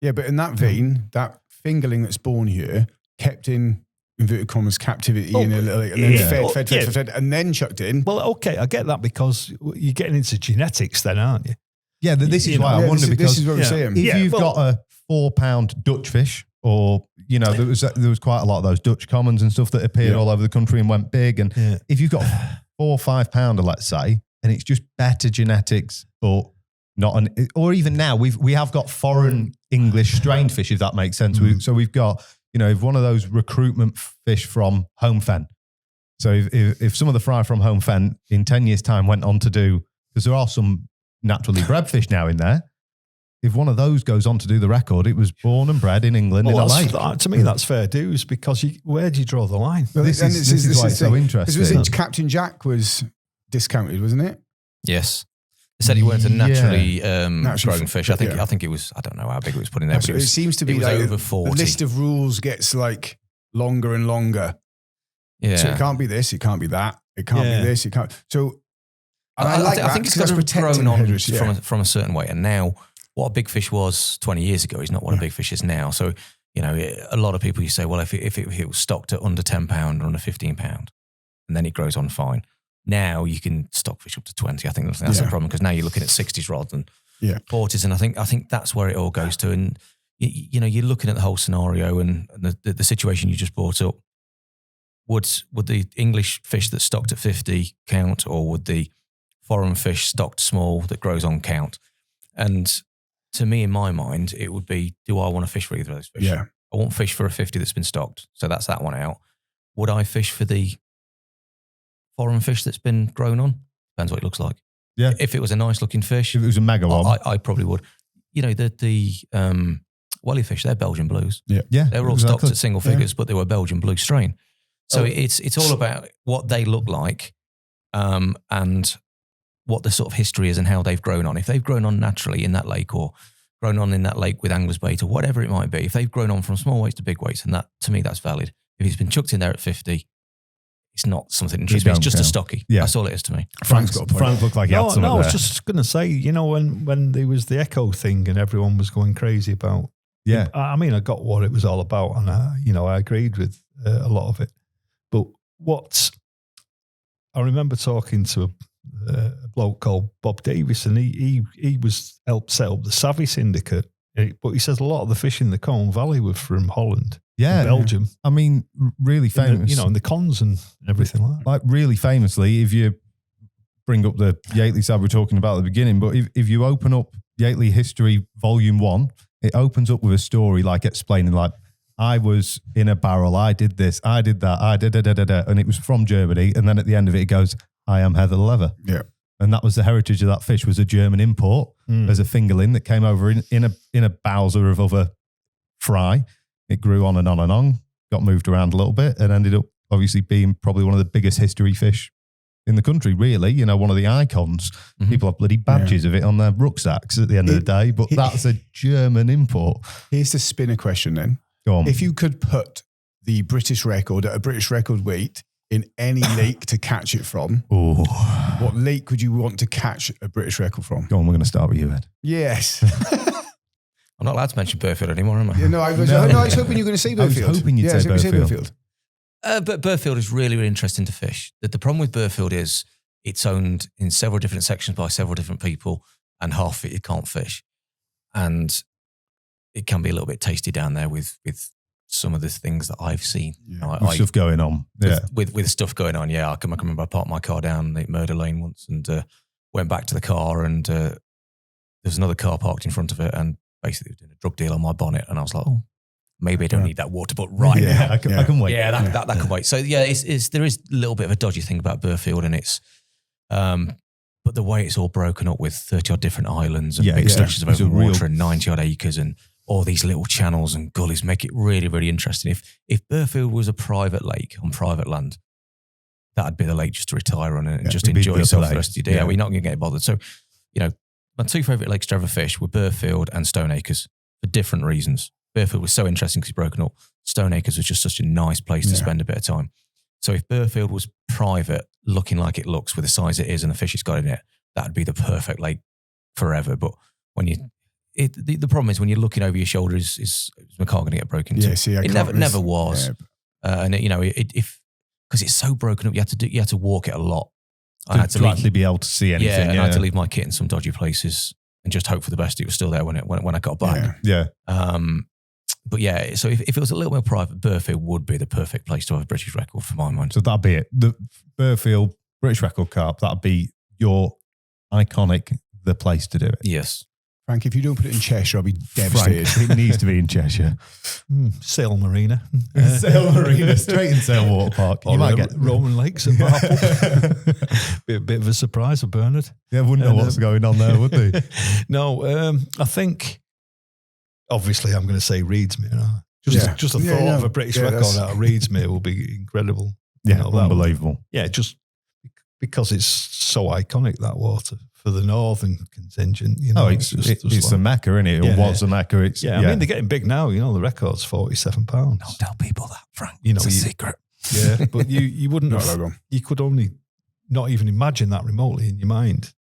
but in that vein, that fingerling that's born here kept in inverted commas captivity and then fed, and then chucked in. Well, okay, I get that, because you're getting into genetics, then, aren't you? Yeah, this is why I wonder, because this is what we're saying. If you've got a 4 pound Dutch fish, or there was quite a lot of those Dutch commons and stuff that appeared all over the country and went big, and if you've got 4 or 5 pounder, let's say, and it's just better genetics, but not or even now we have got foreign English strained fish, if that makes sense. So we've got if one of those recruitment fish from Home Fen. So if some of the fry from Home Fen in 10 years' time went on to do, because there are some naturally bred fish now in there, if one of those goes on to do the record, it was born and bred in England in a lake. To me, that's fair dues, because where do you draw the line? Well, this is why it's so interesting. Because Captain Jack was discounted, wasn't it? Yes. They said he weren't a naturally grown fish. I think it was, I don't know how big it was put in there, but it seems to be like over 40. The list of rules gets like longer and longer. Yeah. So it can't be this, it can't be that, it can't be this, it can't. So I think it's got to have grown on headers, from a certain way. And now, what a big fish was 20 years ago is not what a big fish is now. So, a lot of people, you say, well, if it was stocked at under 10 pound or under 15 pound, and then it grows on fine. Now you can stock fish up to 20. I think that's the problem, because now you're looking at 60s rather than 40s. And I think that's where it all goes to. And, you're looking at the whole scenario and the situation you just brought up. Would the English fish that's stocked at 50 count, or would the foreign fish stocked small that grows on count? And to me, in my mind, it would be, do I want to fish for either of those fish? Yeah. I won't fish for a 50 that's been stocked. So that's that one out. Would I fish for the foreign fish that's been grown on? Depends what it looks like. Yeah. If it was a nice looking fish. If it was a mega one. I probably would. The welly fish, they're Belgian blues. Yeah. They were all stocked at single figures, but they were Belgian blue strain. So it's all about what they look like and what the sort of history is and how they've grown on. If they've grown on naturally in that lake, or grown on in that lake with angler's bait, or whatever it might be, if they've grown on from small weights to big weights, and that, to me, that's valid. If it's been chucked in there at 50, it's not something that interests me. It's just a count. stocky. Yeah. That's all it is to me. Frank's got a point. Frank looked like he had something I was there. just going to say, you know, when there was the Echo thing and everyone was going crazy about. Yeah. I mean, I got what it was all about, and I agreed with a lot of it. But I remember talking to a bloke called Bob Davis, and he helped set up the Savvy Syndicate. But he says a lot of the fish in the Colne Valley were from Holland, and Belgium. I mean, really famous. And the cons and everything like that. Like really famously, if you bring up the Yateley Sab we're talking about at the beginning, but if you open up Yateley History Volume 1, it opens up with a story like explaining like, I was in a barrel, I did this, I did that, I did da, and it was from Germany. And then at the end of it goes, I am Heather Leather. Yeah. And that was the heritage of that fish, was a German import as a fingerling that came over in a bowser of other fry. It grew on and on and on, got moved around a little bit, and ended up obviously being probably one of the biggest history fish in the country, really. You know, one of the icons. Mm-hmm. People have bloody badges of it on their rucksacks at the end of the day, but that's a German import. Here's the spinner question then. Go on. If you could put the British record at a British record weight in any lake to catch it from, what lake would you want to catch a British record from? Go on, we're going to start with you, Ed. Yes. I'm not allowed to mention Burfield anymore, am I? Yeah, I was hoping you were going to say Burfield. I was hoping you'd say Burfield. But Burfield is really, really interesting to fish. The problem with Burfield is it's owned in several different sections by several different people, and half of it you can't fish. And it can be a little bit tasty down there with some of the things that I've seen. Yeah. With stuff going on. Yeah. With stuff going on, yeah. I can remember I parked my car down the Murder Lane once and went back to the car, and there's another car parked in front of it, and basically doing a drug deal on my bonnet, and I was like, oh, maybe I don't need that water, but right now. I can wait. Yeah, that can wait. So yeah, there is a little bit of a dodgy thing about Burfield, and it's but the way it's all broken up with 30 odd different islands and big stretches of open water and 90 odd acres and all these little channels and gullies make it really, really interesting. If Burfield was a private lake on private land, that'd be the lake just to retire on and just enjoy yourself the rest of your day. Yeah. We're not going to get bothered. So, you know, my two favourite lakes to ever fish were Burfield and Stoneacres for different reasons. Burfield was so interesting because it's broken up. Stoneacres was just such a nice place to spend a bit of time. So if Burfield was private, looking like it looks with the size it is and the fish it's got in it, that'd be the perfect lake forever. But when the problem is when you're looking over your shoulder, is my car going to get broken into? Yeah, see, it never was. Yeah. And because it's so broken up, you had to walk it a lot. I had to actually be able to see anything. I had to leave my kit in some dodgy places and just hope for the best. It was still there when I got back. Yeah. But yeah, so if it was a little more private, Burfield would be the perfect place to have a British record for my mind. So that'd be it. The Burfield British record carp, that'd be your iconic, the place to do it. Yes. Frank, if you don't put it in Cheshire, I'll be devastated. Frank, it needs to be in Cheshire. Sale Marina. Sale Marina, straight in Sale Water Park. You might get Roman Lakes at Barple. bit of a surprise for Bernard. Yeah, wouldn't know what's going on there, would they? No, I think, obviously I'm going to say Reedsmere. Just the thought of a British record out of Reedsmere will be incredible. Yeah, unbelievable. Just because it's so iconic, that water. For the northern contingent, it's a Mecca, isn't it? Or was a Mecca. I mean, they're getting big now. The record's £47. Don't tell people that, Frank. It's a secret. Yeah, but you wouldn't you could only not even imagine that remotely in your mind,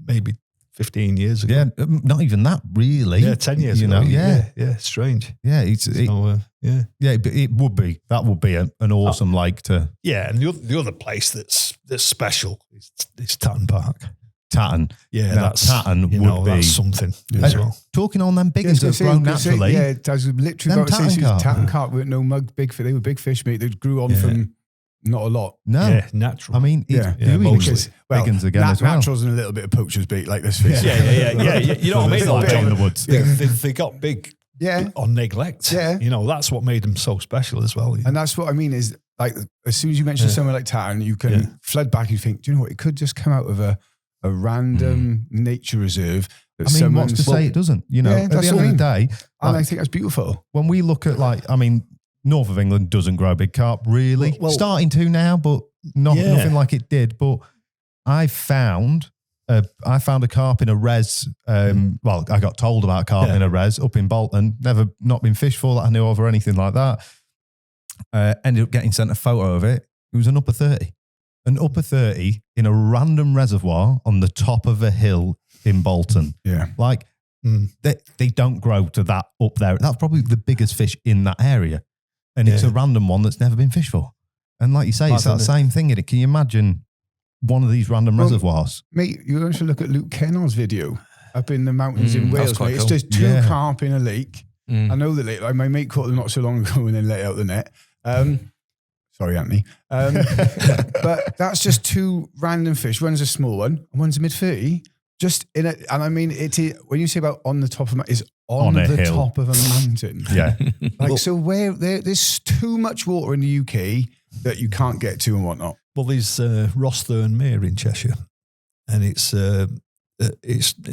maybe 15 years ago. Yeah, not even that really. Yeah, 10 years ago. Yeah, strange. Yeah, it would be. That would be an awesome lake to. Yeah, and the other place that's special is Tatton Park. Tatton. Yeah, that's Tatton would be that's something as well. Talking on them big ones that have grown naturally. Yeah, I was literally about to say Tatton Carp weren't no mug big fish. They were big fish, mate. They grew on from not a lot. No. Yeah, natural. I mean, mostly. Well, big ones again as well. Naturals and a little bit of poacher's bait like this fish. Yeah. You know what I mean? Like John the Woods. They got big on neglect. Yeah. That's what made them so special as well. And that's what I mean is, like, as soon as you mention somewhere like Tatton, you can flood back. You think, do you know what? It could just come out of a random nature reserve. That what's to say it doesn't? At the end of the day, and I think that's beautiful. When we look at north of England doesn't grow big carp really. Well, starting to now, but nothing like it did. But I found a carp in a res. I got told about a carp in a res up in Bolton. Never not been fished for that I knew of or anything like that. Ended up getting sent a photo of it. It was an upper 30. An upper 30 in a random reservoir on the top of a hill in Bolton. Yeah. Like, they don't grow to that up there. That's probably the biggest fish in that area. And it's a random one that's never been fished for. And like you say, it's that same thing. Can you imagine one of these random reservoirs? Mate, you want to look at Luke Kennell's video up in the mountains in Wales, mate. It's cool. just two carp in a lake. I know the lake. Like my mate caught them not so long ago and then let out the net. Sorry, Anthony. But that's just two random fish. One's a small one and one's a mid-30. Just in it. And I mean, when you say about on the top of a mountain, it's on the hill. top of a mountain. Yeah. Like, so where there's too much water in the UK that you can't get to and whatnot. Well, there's Rosthern Mere in Cheshire, and it's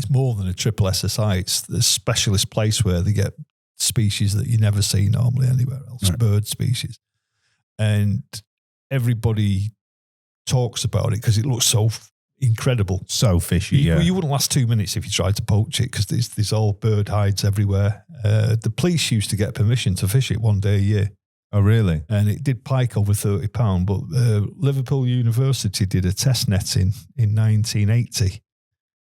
more than a triple SSI. It's the specialist place where they get species that you never see normally anywhere else, bird species. And everybody talks about it because it looks so incredible. So fishy, You wouldn't last 2 minutes if you tried to poach it because there's all bird hides everywhere. The police used to get permission to fish it one day a year. Oh, really? And it did pike over £30, but Liverpool University did a test net in 1980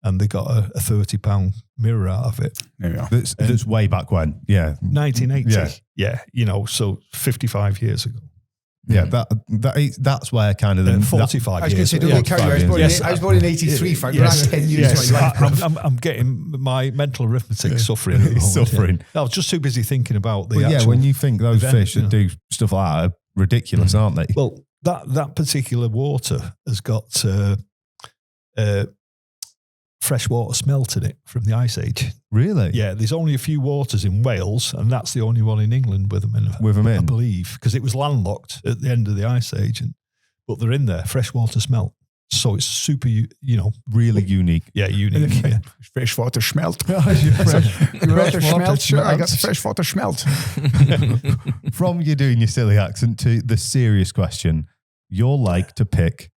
and they got a £30 mirror out of it. There we are. That's way back when. Yeah. 1980. Yeah. So 55 years ago. Yeah, that's where kind of the 45 I was going to years. say, don't carry on. I was born in 83, Frank. The last 10 years. I'm getting my mental arithmetic suffering. At the moment, suffering. Yeah. I was just too busy thinking about the actual when you think those event, fish that do stuff like that are ridiculous, aren't they? Well, that particular water has got freshwater smelt in it from the Ice Age. Really? Yeah, there's only a few waters in Wales, and that's the only one in England with them in. I believe, because it was landlocked at the end of the Ice Age, but they're in there, freshwater smelt. So it's super, really unique. Yeah, unique. Yeah. Freshwater smelt. Freshwater smelt. Sure, I got the freshwater smelt. From you doing your silly accent to the serious question, your lake to pick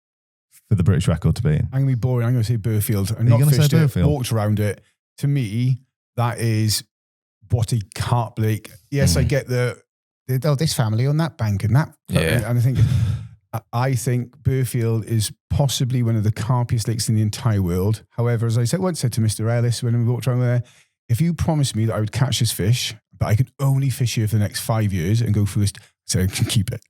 for the British record to be in? I'm going to be boring. I'm going to say Burfield. I'm Are you not going to say fished it, Burfield? walked around it. To me, that is what a carp lake. Yes, I get this family on that bank and that. Yeah. And I think Burfield is possibly one of the carpiest lakes in the entire world. However, as I once said to Mr. Ellis when we walked around there, if you promised me that I would catch this fish, but I could only fish here for the next 5 years and go through this, so I can keep it.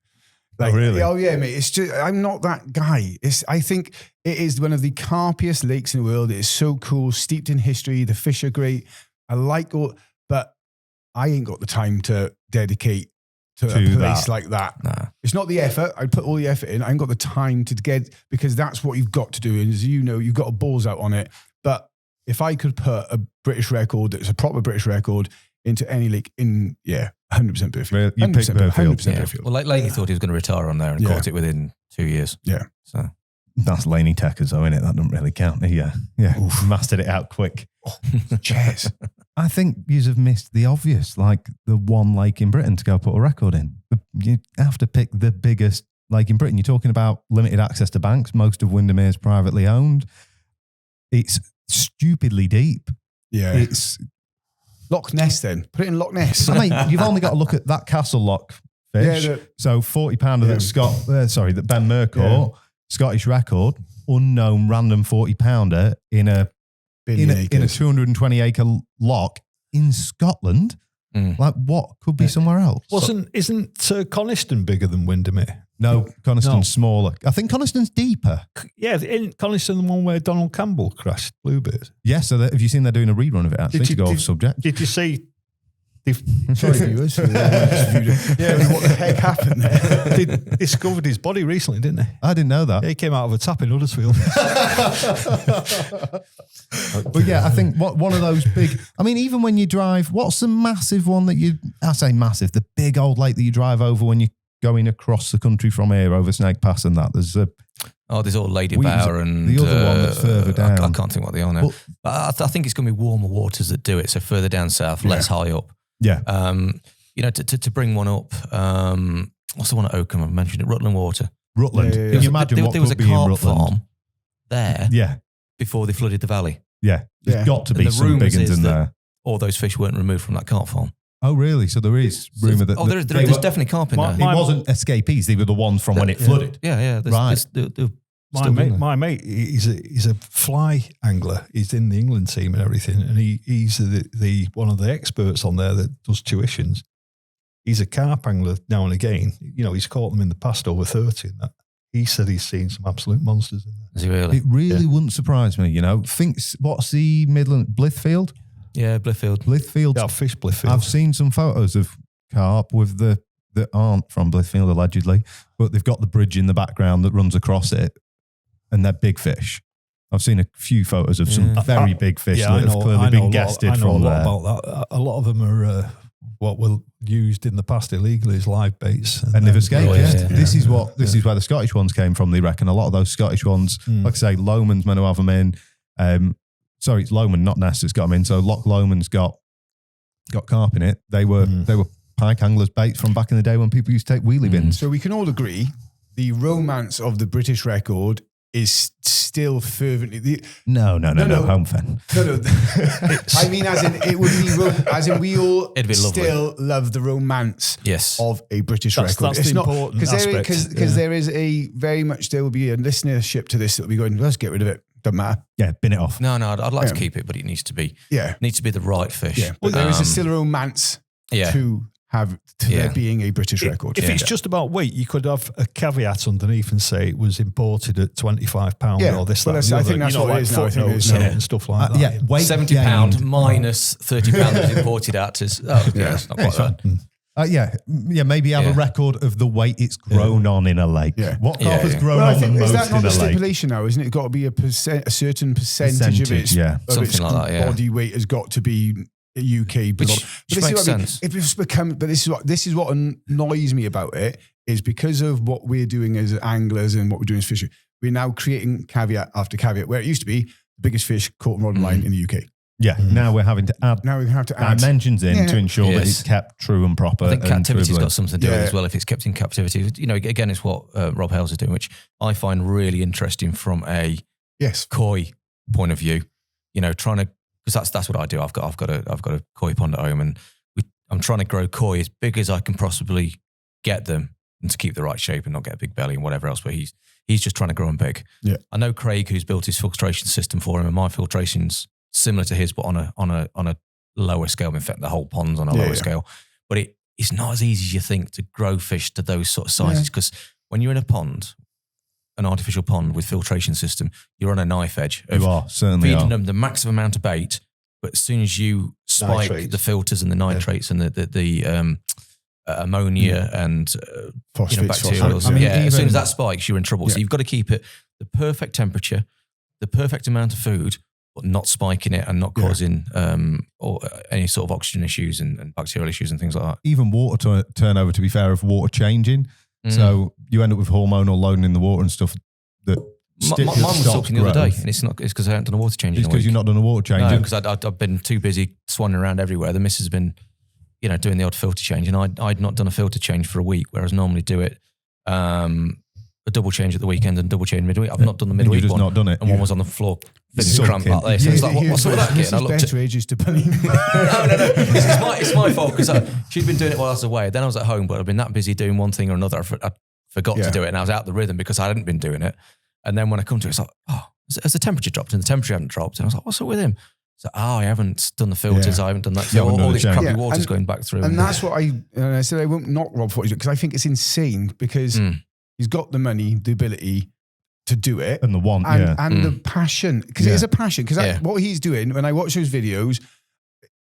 Like, really? Oh yeah, mate. It's just, I'm not that guy. I think it is one of the carpiest lakes in the world. It is so cool, steeped in history. The fish are great. I like all, but I ain't got the time to dedicate to a place like that. Nah. It's not the effort. I'd put all the effort in. I ain't got the time to get, because that's what you've got to do. And as you know, you've got a balls out on it. But if I could put a British record, that's a proper British record, into any lake, 100% Burfield. You pick Burfield. 100% Yeah. Burfield. Well, Laney thought he was going to retire on there and caught it within 2 years. Yeah. So that's Laney Techers, though, innit? That doesn't really count. Yeah. Mastered it out quick. Cheers. I think you have missed the obvious, like the one lake in Britain to go put a record in. You have to pick the biggest lake in Britain. You're talking about limited access to banks. Most of Windermere is privately owned. It's stupidly deep. Yeah. It's Loch Ness then. Put it in Loch Ness. I mean, you've only got to look at that Castle Lock fish. Yeah, so 40-pounder that Ben Murr caught, Scottish record, unknown random 40-pounder in a 220-acre lock in Scotland. Like, what could be somewhere else? Isn't Coniston bigger than Windermere? No, Coniston's smaller. I think Coniston's deeper. Yeah, isn't Coniston the one where Donald Campbell crashed Bluebird? Yeah, so have you seen they're doing a rerun of it, actually, to go off subject? Did you see? Sorry, viewers. What the heck happened there? They discovered his body recently, didn't they? I didn't know that. Yeah, he came out of a tap in Huddersfield. But yeah, I think one of those big, I mean, even when you drive, what's the massive one that I say massive, the big old lake that you drive over when you're going across the country from here over Snake Pass and that? There's all Lady Bower and the other one that's further down. I can't think what they are now. But I think it's going to be warmer waters that do it. So further down south, less high up. Yeah. To bring one up, what's the one at Oakham? I mentioned it, Rutland Water. Rutland. Yeah. Can you imagine what there was could a be in carp Rutland? farm there Yeah. before they flooded the valley. Yeah. There's got to be And the some rumours big ones is in that there. all those fish weren't removed from that carp farm. Oh, really? So there is rumour that... there's definitely carp in there. It wasn't escapees. They were the ones from when it flooded. Yeah. Right. My mate, he's a fly angler. He's in the England team and everything, and he's the one of the experts on there that does tuitions. He's a carp angler now and again. You know, he's caught them in the past over 30 and that. He said he's seen some absolute monsters in there. Is he really? It really wouldn't surprise me, you know. What's the Midland? Blithfield? Yeah, Blithfield. Blithfield. Yeah, I've fished Blithfield. I've seen some photos of carp with that aren't from Blithfield allegedly, but they've got the bridge in the background that runs across it, and they're big fish. I've seen a few photos of some very big fish that have clearly been guested from there. I know a lot about that. A lot of them are what were used in the past illegally as live baits, and they've escaped. Yeah. This is where the Scottish ones came from. They reckon a lot of those Scottish ones, like I say, Lomond's meant to have them in. Sorry, it's Lomond, not Ness that's got them in. So Loch Lomond's got carp in it. They were pike anglers' baits from back in the day when people used to take wheelie bins. So we can all agree the romance of the British record is still fervently... No, home fen. No. I mean, it would be, as in we all It'd be lovely. still love the romance of a British record. That's it's the not important aspect. Because there is a very much, there will be a listenership to this that will be going, let's get rid of it. Doesn't matter. Yeah, bin it off. No, I'd like to keep it, but it needs to be the right fish. Yeah, but there is still a romance to there being a British record. If it's just about weight, you could have a caveat underneath and say it was imported at £25 or this, that, and the I other. think that's what it is now. I think it is and stuff like that. Weight £70 minus £30 is imported at is it's not quite that. Maybe have a record of the weight it's grown on in a lake. Yeah. What carp has grown on the most is that not in the a lake? Stipulation now, isn't it? It's got to be a certain percentage of its, something like that. Yeah, body weight has got to be UK. Which makes sense. If it's become, but this is what annoys me about it is because of what we're doing as anglers and what we're doing as fishing. We're now creating caveat after caveat where it used to be the biggest fish caught and rod and line in the UK. Yeah, now we're having to add dimensions in to ensure that it's kept true and proper. I think captivity's got something to do with it as well. If it's kept in captivity, you know, again, it's what Rob Hales is doing, which I find really interesting from a koi point of view. You know, trying to, because that's what I do. I've got a koi pond at home, and I'm trying to grow koi as big as I can possibly get them, and to keep the right shape and not get a big belly and whatever else. But he's just trying to grow them big. Yeah, I know Craig, who's built his filtration system for him, and my filtration's similar to his, but on a lower scale. In fact, the whole pond's on a lower scale. But it's not as easy as you think to grow fish to those sort of sizes, because when you're in a pond, an artificial pond with filtration system, you're on a knife edge. You are, certainly feeding them the maximum amount of bait, but as soon as you spike the filters and the nitrates and the ammonia and bacterials, as soon as that spikes, you're in trouble. So you've got to keep it the perfect temperature, the perfect amount of food, but not spiking it and not causing or any sort of oxygen issues and bacterial issues and things like that. Even water turnover, to be fair, of water changing. So you end up with hormonal loading in the water and stuff that mine was sulking the other day, and it's because I haven't done a water change. It's because you've not done a water change. No, because I've been too busy swanning around everywhere. The missus has been, doing the odd filter change, and I'd not done a filter change for a week, whereas normally do it a double change at the weekend and double change midweek. I've not done the midweek one. Not done it. And one was on the floor, cramp like this. It's like, what's up with that kit? And I looked Betteridge used to bunny. No. It's my fault, because she'd been doing it while I was away. Then I was at home, but I'd been that busy doing one thing or another. I forgot to do it, and I was out the rhythm because I hadn't been doing it. And then when I come to it, it's like, has the temperature dropped? And the temperature hadn't dropped. And I was like, what's up with him? So, I haven't done the filters. I haven't done that. So all this crappy water's going back through. And that's what I said. I won't knock Rob for it, because I think it's insane, because he's got the money, the ability to do it. And the want, and the passion. Because it is a passion. Because what he's doing, when I watch those videos,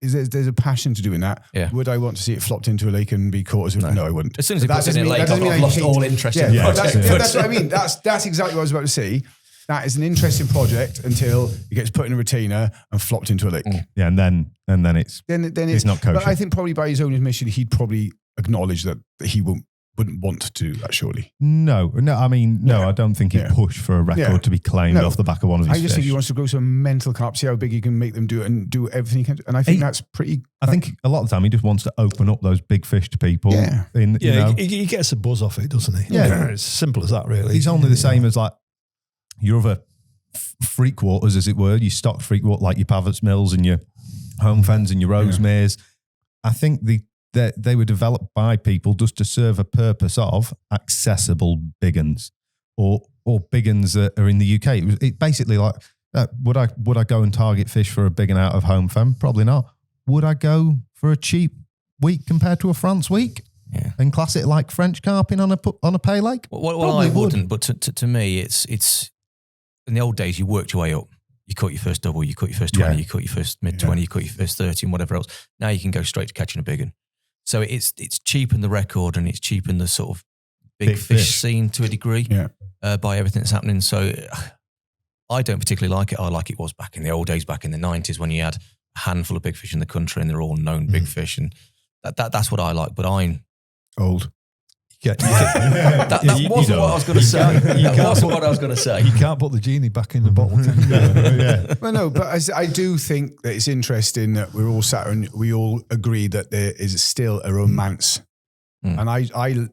is there's a passion to doing that. Yeah. Would I want to see it flopped into a lake and be caught? No, I wouldn't. As soon as it puts it in a lake, I've lost all interest in the project. That's what I mean. That's exactly what I was about to say. That is an interesting project until it gets put in a retainer and flopped into a lake. Yeah, and then it's not kosher. But I think probably by his own admission, he'd probably acknowledge that he wouldn't want to do that, surely. No. I don't think he'd push for a record to be claimed off the back of one of his fish. I just think he wants to grow some mental carp, see how big he can make them do it, and do everything he can do. And I think that's pretty... I think a lot of the time he just wants to open up those big fish to people. Yeah. He gets a buzz off it, doesn't he? Yeah. It's simple as that, really. He's only the same as like your other freak waters, as it were, your stock freak water, like your Pavitt's Mills and your home fens and your Rosemares. I think they were developed by people just to serve a purpose of accessible big uns or big uns that are in the UK. It basically like, would I go and target fish for a big un out of home fem? Probably not. Would I go for a cheap week compared to a France week? Yeah. And class it like French carping on a pay lake? Well, I wouldn't, but to me, it's in the old days, you worked your way up. You caught your first double, you caught your first 20, you caught your first mid-20, you caught your first 30 and whatever else. Now you can go straight to catching a big one. So it's cheapened the record and it's cheapened the sort of big fish scene to a degree by everything that's happening. So I don't particularly like it. I like it was back in the old days, back in the 90s when you had a handful of big fish in the country and they're all known big fish. And that's what I like. But I'm old. That wasn't what I was going to say. That wasn't what I was going to say. You can't put the genie back in the bottle. Well, no, but I do think that it's interesting that we're all sat and we all agree that there is still a romance. And I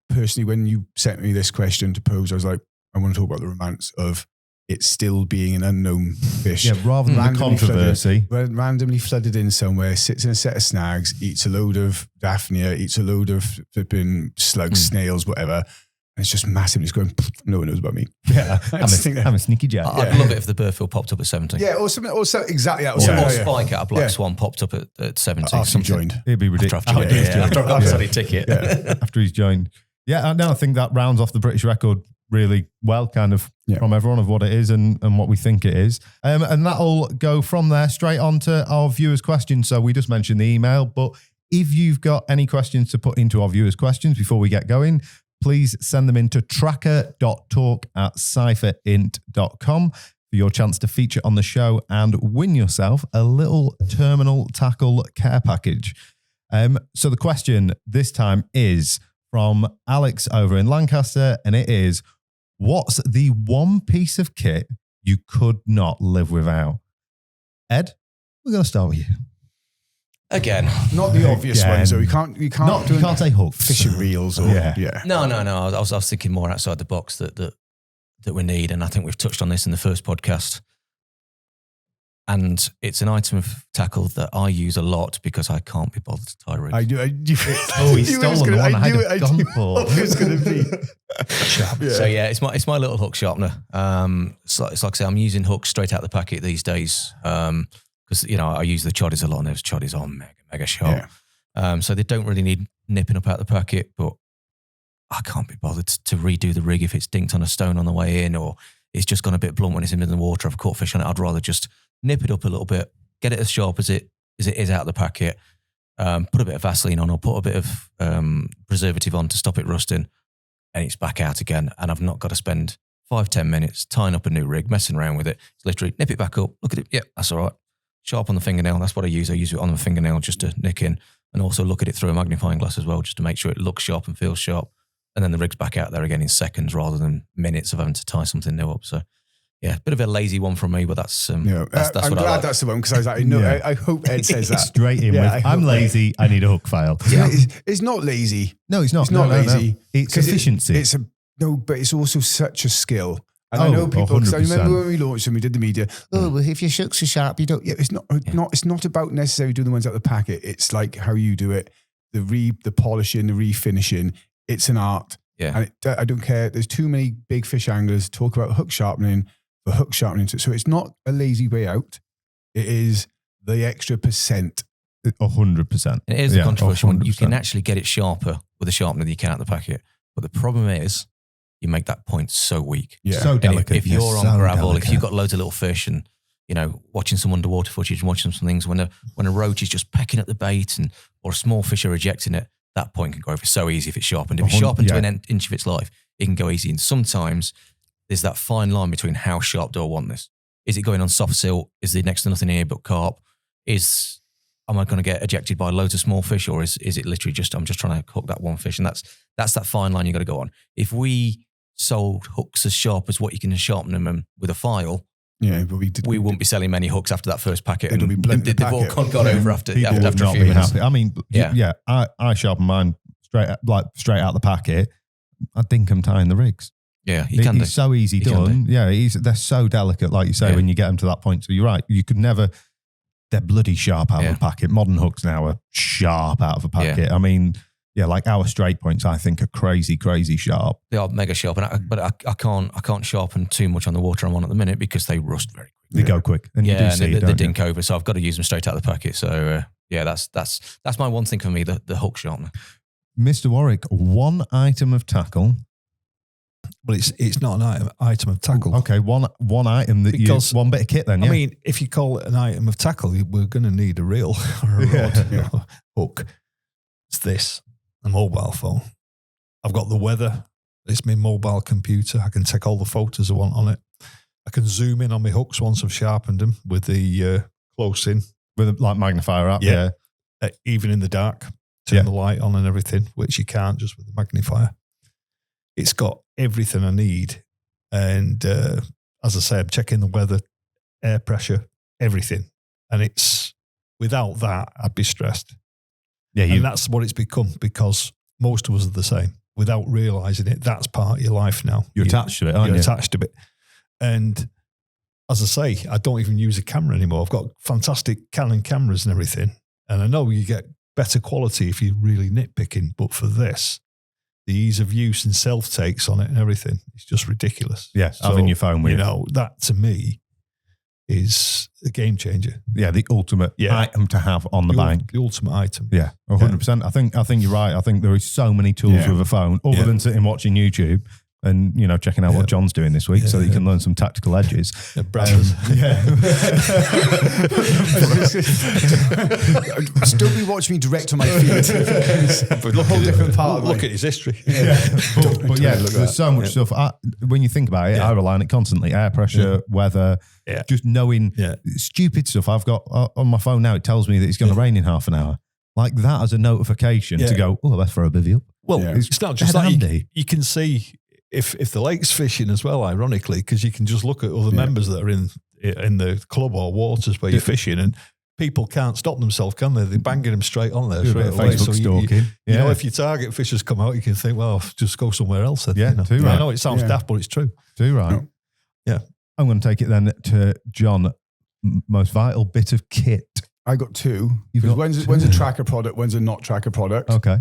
personally, when you sent me this question to pose, I was like, I want to talk about the romance of it still being an unknown fish. Yeah, rather than the controversy. Randomly flooded in somewhere, sits in a set of snags, eats a load of Daphnia, eats a load of flipping slugs, snails, whatever. And it's just massive. It's going, no one knows about me. Yeah, I'm a sneaky jack. I'd love it if the Burfield popped up at 70. Yeah, or something, exactly that. Or Spike out of Black Swan popped up at 70. After he joined. It'd be ridiculous. After I've had a ticket. After he's joined. Yeah, no, I think that rounds off the British record really well, kind of from everyone of what it is and what we think it is. And that'll go from there straight on to our viewers' questions. So we just mentioned the email, but if you've got any questions to put into our viewers' questions before we get going, please send them into trakker.talk@cypherint.com for your chance to feature on the show and win yourself a little terminal tackle care package. So the question this time is from Alex over in Lancaster, and it is, what's the one piece of kit you could not live without? Ed, we're going to start with you. Again, not the obvious ones. So you can't say hooks, fishing reels, or No. I was thinking more outside the box that we need, and I think we've touched on this in the first podcast. And it's an item of tackle that I use a lot because I can't be bothered to tie rigs. I do. He's stolen the one I had gone for. It was going to be. So it's my little hook sharpener. So it's like I say, I'm using hooks straight out the packet these days because I use the choddies a lot, and those choddies are mega sharp. So they don't really need nipping up out the packet, but I can't be bothered to redo the rig if it's dinked on a stone on the way in, or it's just gone a bit blunt when it's in the water. I've caught fish on it. I'd rather just nip it up a little bit, get it as sharp as it is out of the packet, put a bit of Vaseline on or put a bit of preservative on to stop it rusting, and it's back out again. And I've not got to spend 5-10 minutes tying up a new rig, messing around with it. It's literally nip it back up, look at it, that's all right. Sharp on the fingernail, that's what I use. I use it on the fingernail just to nick in, and also look at it through a magnifying glass as well, just to make sure it looks sharp and feels sharp. And then the rig's back out there again in seconds rather than minutes of having to tie something new up. So, yeah, a bit of a lazy one from me, but that's I'm what glad I like. That's the one, because I was like, I hope Ed says that. Straight in with, I'm lazy, I need a hook file. Yeah. It's not lazy. No, it's not. It's not lazy. No. It's efficiency. But it's also such a skill. And I know people, because I remember when we launched and we did the media, well, if your hooks are sharp, you don't, it's not about necessarily doing the ones out of the packet. It's like how you do it, the polishing, the refinishing. It's an art. Yeah. And I don't care. There's too many big fish anglers talk about hook sharpening for hook sharpening. So it's not a lazy way out. It is the extra percent. 100%. It is a controversial one. You can actually get it sharper with a sharpener than you can out the packet. But the problem is you make that point so weak. Yeah. So delicate. If you're on gravel, if you've got loads of little fish and, watching some underwater footage and watching some things, when a roach is just pecking at the bait or a small fish are rejecting it, that point can go over so easy if it's sharpened. If it's sharpened to an inch of its life, it can go easy. And sometimes there's that fine line between how sharp do I want this? Is it going on soft silt? Is there next to nothing here but carp? Am I going to get ejected by loads of small fish, or is it literally just I'm just trying to hook that one fish? And that's that fine line you got to go on. If we sold hooks as sharp as what you can sharpen them with a file, but we wouldn't be selling many hooks after that first packet. It'll be blunt. They've all gone over after a few minutes. Happy. I mean, I sharpen mine straight out the packet. I think I'm tying the rigs. Yeah, it's so easy done. Yeah, they're so delicate, like you say, when you get them to that point. So you're right. You could never. they're bloody sharp out of a packet. Modern hooks now are sharp out of a packet. Yeah. I mean, yeah, like our straight points, I think are crazy, crazy sharp. They are mega sharp, but I can't sharpen too much on the water I'm on at the minute because they rust very quickly. They go quick, and you do see it, they don't you? dink over, so I've got to use them straight out of the packet. So that's my one thing for me, the hook sharpener. Mr. Warwick, one item of tackle. But it's not an item of tackle. Okay, one item that Because- one bit of kit then, yeah. I mean, if you call it an item of tackle, we're going to need a reel or a rod, Yeah. hook. It's this, a mobile phone. I've got the weather. It's my mobile computer. I can take all the photos I want on it. I can zoom in on my hooks once I've sharpened them with the close in. with a like magnifier up, Yeah. Even in the dark, turn the light on and everything, which you can't just with the magnifier. It's got everything I need. And as I say, I'm checking the weather, air pressure, everything. And it's without that, I'd be stressed. Yeah, And that's what it's become because most of us are the same. Without realising it, that's part of your life now. you're attached to it, aren't You're you? attached to it. And as I say, I don't even use a camera anymore. I've got fantastic Canon cameras and everything. And I know you get better quality if you're really nitpicking. But for this, the ease of use and self-takes on it and everything, it's just ridiculous. Yeah, So, having your phone with you you. know, that to me is a game changer. Yeah, the ultimate item to have on the bank. The ultimate item. Yeah, 100%. I think you're right. I think there is so many tools with a phone other than sitting watching YouTube and, you know, checking out what John's doing this week so that you can learn some tactical edges. Still be watching me direct on my feed. A whole different part of Look at his history. But yeah, there's so much stuff. When you think about it, I rely on it constantly. Air pressure, weather, just knowing stupid stuff. I've got on my phone now, it tells me that it's going to rain in half an hour. Like that as a notification to go, oh, let's throw a bivvy up. Well, it's not just that. handy. You can see if the lake's fishing as well, ironically, because you can just look at other members that are in the club or waters where you're fishing, and people can't stop themselves, can they? They're banging them straight on there. Straight away. Facebook stalking. You know, if your target fishers come out, you can think, well, just go somewhere else. Then, Yeah, you know? too right. I know it sounds daft, but it's true. Too right. No. Yeah. I'm going to take it then to John. Most vital bit of kit. I got two. You've got When's two. a tracker product, when's a not tracker product. Okay.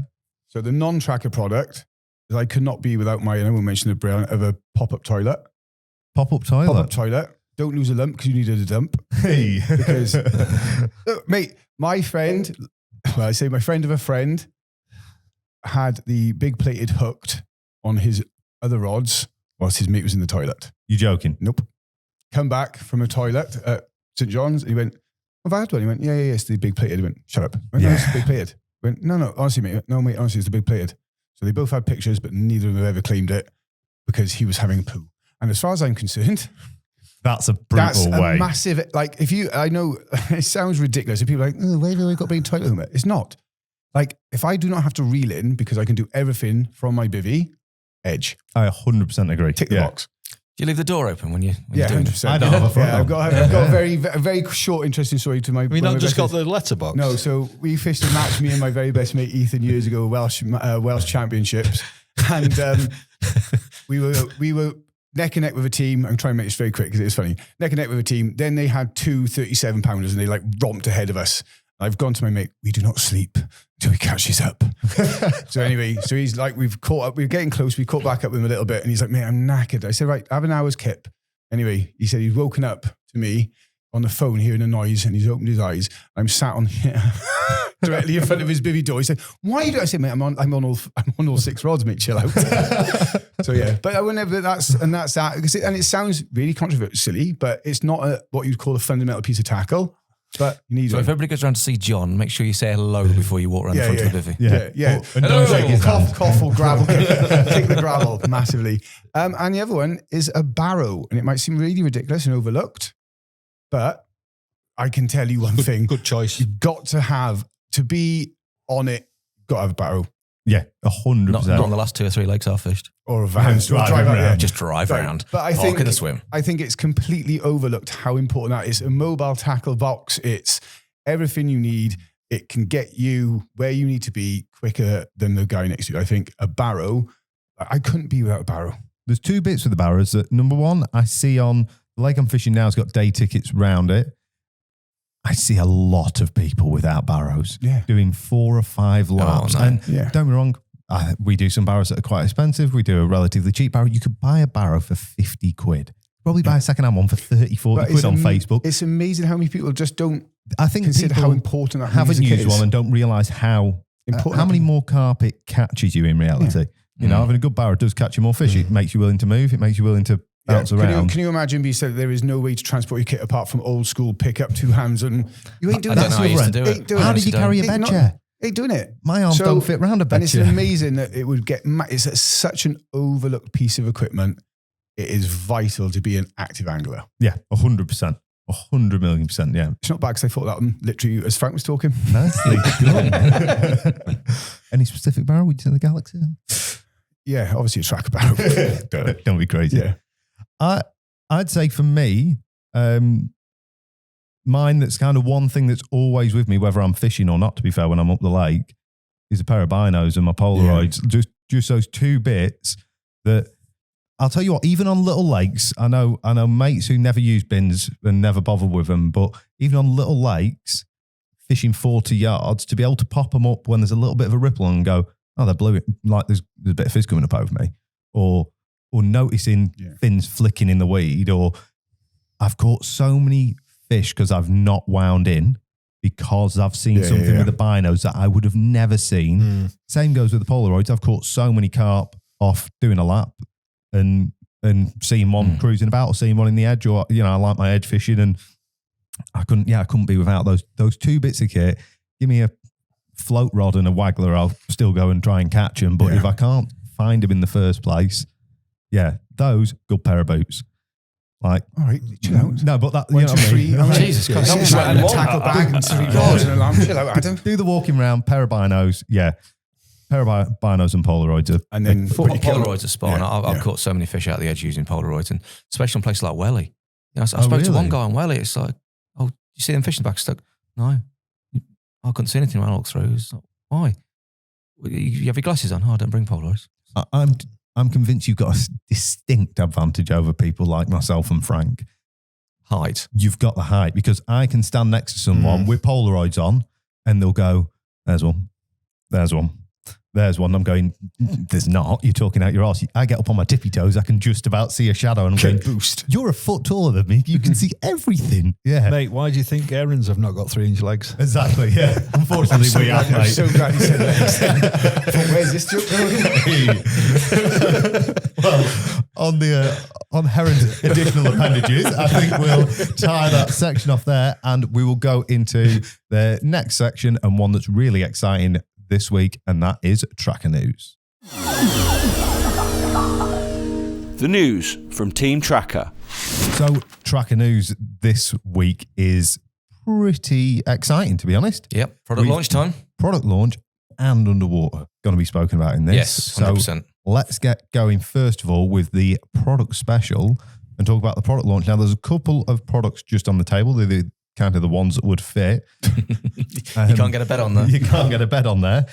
So the non-tracker product is I could not be without my, and I will mention the brand of a pop-up toilet. Pop-up toilet. Pop-up toilet. Don't lose a lump because you needed a dump. Hey. Because, mate, my friend, well, I say my friend of a friend had the big plated hooked on his other rods whilst his mate was in the toilet. You joking? Nope. Come back from a toilet at St. John's and he went, I've had one. He went, yeah, it's the big plated. He went, shut up. I went, no, it's the big plated. He went, no, honestly, mate. No, mate, honestly, it's the big plated. So they both had pictures, but neither of them have ever claimed it because he was having a poo. And as far as I'm concerned, That's a brutal that's way. a massive, like I know it sounds ridiculous. If people are like, oh, why have I got big toilet helmet? It's not. Like if I do not have to reel in because I can do everything from my bivvy, edge. I 100% agree. Tick the box. Do you leave the door open when you're Yeah, doing 100%. I don't have a front I've door. got a very short, interesting story to my. Have you one not of my just best got the letterbox? No, so we fished a match, me and my very best mate Ethan, years ago, Welsh Championships, and we were neck and neck with a team. I'm trying to make this very quick because it's funny. Neck and neck with a team. Then they had two 37-pounders and they like romped ahead of us. I've gone to my mate. We do not sleep until he catches up. So anyway, so he's like, we've caught up. We're getting close. We caught back up with him a little bit, and he's like, mate, I'm knackered. I said, right, have an hour's kip. Anyway, he said he's woken up to me on the phone hearing a noise and he's opened his eyes. I'm sat on directly in front of his bivvy door. He said, why are you doing? I said, mate, I'm on all six rods, mate, chill out. So yeah, but I whenever that's that. And it sounds really controversial, silly, but it's not what you'd call a fundamental piece of tackle. But you need So one. if everybody goes around to see John, make sure you say hello before you walk around the front of the bivvy. Yeah. And don't shake his hand. Cough or gravel. Kick the gravel massively. And the other one is a barrow. And it might seem really ridiculous and overlooked, but I can tell you one thing. Good choice. You've got to be on it, got to have a barrow. Yeah, 100%. Not on the last 2 or 3 lakes I've fished. Or a van. Just drive around. Just drive around. But I Park think in the swim. I think it's completely overlooked how important that is. A mobile tackle box, it's everything you need. It can get you where you need to be quicker than the guy next to you. I think a barrow, I couldn't be without a barrow. There's two bits with the barrows. That number one, I see on the lake I'm fishing now has got day tickets round it. I see a lot of people without barrows doing 4 or 5 laps. no. And don't get me wrong, we do some barrows that are quite expensive. We do a relatively cheap barrow. You could buy a barrow for 50 quid. Probably buy a second-hand one for 30, 40 quid on Facebook. It's amazing how many people just don't I think consider people how important that haven't music used is. one and don't realise how many more carp it catches you in reality. You know, having a good barrow does catch you more fish. It makes you willing to move. It makes you willing to bounce around. Can you imagine me said there is no way to transport your kit apart from old school pick up 2 hands and you ain't doing I that. don't know how I used to do it. How did you carry a bed chair? Ain't doing it. My arms don't fit round a bed And it's chair. amazing that it would get. It's such an overlooked piece of equipment. It is vital to be an active angler. Yeah, 100%. 100,000,000%, yeah. It's not bad because I thought that one literally as Frank was talking. Nicely done. Any specific barrow would you say the Galaxy? Yeah, obviously a tracker barrow. Don't be crazy. Yeah. I'd say for me, mine that's kind of one thing that's always with me, whether I'm fishing or not, to be fair, when I'm up the lake, is a pair of binos and my Polaroids. Just those 2 bits that I'll tell you what, even on little lakes, I know mates who never use bins and never bother with them, but even on little lakes, fishing 40 yards, to be able to pop them up when there's a little bit of a ripple and go, oh, they're blue, like there's a bit of fizz coming up over me, or noticing fins flicking in the weed, or I've caught so many fish because I've not wound in because I've seen something with the binos that I would have never seen. Same goes with the Polaroids. I've caught so many carp off doing a lap and seeing one cruising about or seeing one in the edge, or, you know, I like my edge fishing and I couldn't be without those 2 bits of kit. Give me a float rod and a waggler, I'll still go and try and catch them. But if I can't find them in the first place, those, good pair of boots. Like, all right, chill out. No, but that, you know what I mean? Jesus Christ. And a tackle bag and 3 rods and a lamp. Chill out, Adam. Do the walking round, pair of binos, pair of binos and Polaroids. And then Polaroids are spot on. I've caught so many fish out of the edge using Polaroids, and especially on places like Welly. You know, I spoke to one guy on Welly. It's like, oh, you see them fish in the back stuck? No, I couldn't see anything when I looked through. It's like, why? You have your glasses on? Oh, I don't bring Polaroids. I'm convinced you've got a distinct advantage over people like myself and Frank. Height. You've got the height, because I can stand next to someone with Polaroids on and they'll go, there's one, there's one. There's one. I'm going, there's not. You're talking out your arse. I get up on my tippy toes. I can just about see a shadow and I'm going, boost. You're a foot taller than me. You can see everything. Yeah. Mate, why do you think herons have not got 3-inch legs? Exactly, yeah. Unfortunately, we have, mate. I'm so glad you said that. Where's this joke going? Well, on heron's additional appendages, I think we'll tie that section off there and we will go into the next section, and one that's really exciting this week, and that is Trakker News. The news from Team Trakker. So Trakker News this week is pretty exciting, to be honest. Yep, product launch time. Product launch and underwater going to be spoken about in this. Yes, 100%. So let's get going first of all with the product special and talk about the product launch. Now, there's a couple of products just on the table. They're the kind of the ones that would fit. You can't get a bet on there. You can't get a bet on there.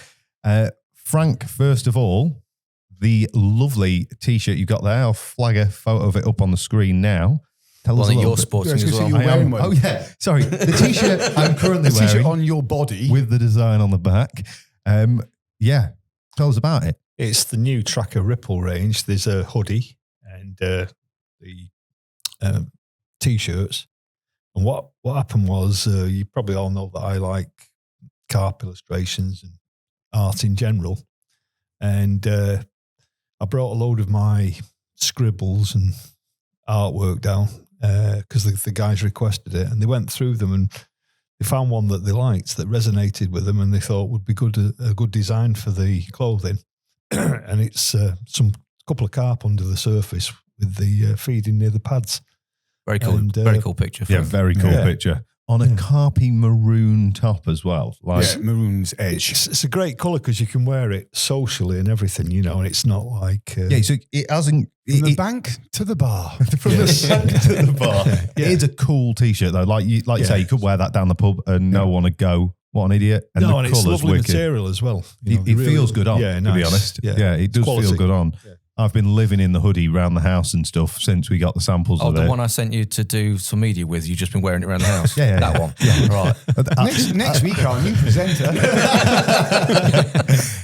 Frank, first of all, the lovely T-shirt you got there. I'll flag a photo of it up on the screen now. Tell us a little you're bit. sporting as well. You're wearing one. Oh, yeah. Sorry. The T-shirt I'm currently wearing. T-shirt on your body. With the design on the back. Yeah. Tell us about it. It's the new Trakker Ripple range. There's a hoodie and the T-shirts. And what happened was, you probably all know that I like carp illustrations and art in general. And I brought a load of my scribbles and artwork down because the guys requested it. And they went through them and they found one that they liked, that resonated with them, and they thought would be a good design for the clothing. And it's some couple of carp under the surface with the feeding near the pads. Very cool. And, very cool picture. Yeah, very cool picture. On a carpy maroon top as well. Like maroon's edge. It's a great colour because you can wear it socially and everything, you know, and it's not like... so it hasn't... From the bank to the bar. From the bank to the bar. Yeah. It is a cool T-shirt though. Like you say, you could wear that down the pub and no one would go, what an idiot. And it's lovely wicked. material as well. You know, It feels good on, to be honest. Yeah, it does feel good on. Yeah. I've been living in the hoodie around the house and stuff since we got the samples of the it. one I sent you to do some media with, you've just been wearing it around the house? That one. Yeah. Right. Next week, aren't you, presenter?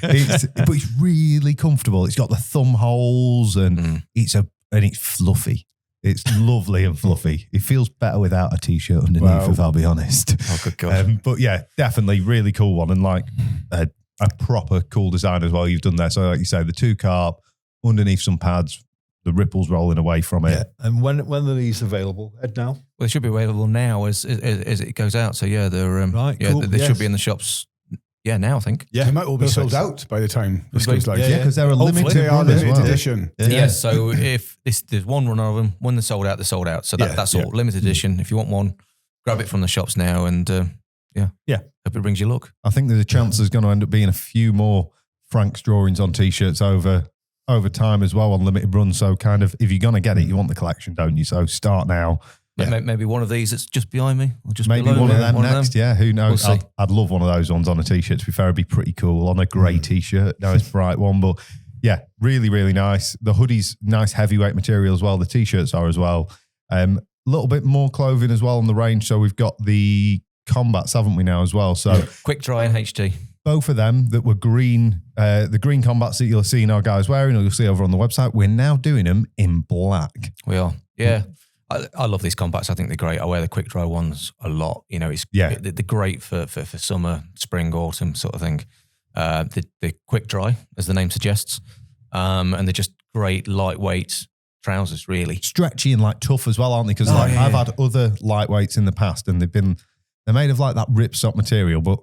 But it's really comfortable. It's got the thumb holes and it's fluffy. It's lovely and fluffy. It feels better without a t-shirt underneath, if I'll be honest. Oh, good God. But yeah, definitely really cool one, and like a proper cool design as well you've done there. So like you say, the 2 carp, underneath some pads, the ripples rolling away from it. Yeah. And when are these available, Ed, now? Well, they should be available now as it goes out. So yeah, they're right, yeah, cool. they should be in the shops. Yeah, now I think. Yeah, They might all be sold out by the time this goes live. Yeah, because they're a Hopefully. limited They are run as limited well. edition. Yes. So if there's one run of them, when they're sold out, they're sold out. So that's all limited edition. If you want one, grab it from the shops now, and hope it brings you luck. I think there's a chance there's going to end up being a few more Frank's drawings on t-shirts over time as well on limited runs. So kind of, if you're going to get it, you want the collection, don't you? So start now. Yeah. Maybe one of these that's just behind me, or just Maybe below one me, of them next. Yeah, who knows? We'll see. I'd love one of those ones on a t-shirt. To be fair, it'd be pretty cool on a grey t-shirt. Nice bright one, but yeah, really, really nice. The hoodie's nice heavyweight material as well. The t-shirts are as well. A little bit more clothing as well on the range. So we've got the combats, haven't we now as well? So Quick dry and HT. both of them that were green, the green combats that you'll see our guys wearing, or you'll see over on the website, we're now doing them in black. We are. Yeah. I love these compacts. I think they're great. I wear the quick dry ones a lot. You know, they're great for summer, spring, autumn sort of thing. They're quick dry, as the name suggests. And they're just great, lightweight trousers, really. Stretchy and like tough as well, aren't they? Because I've had other lightweights in the past and they're made of like that ripstop material, but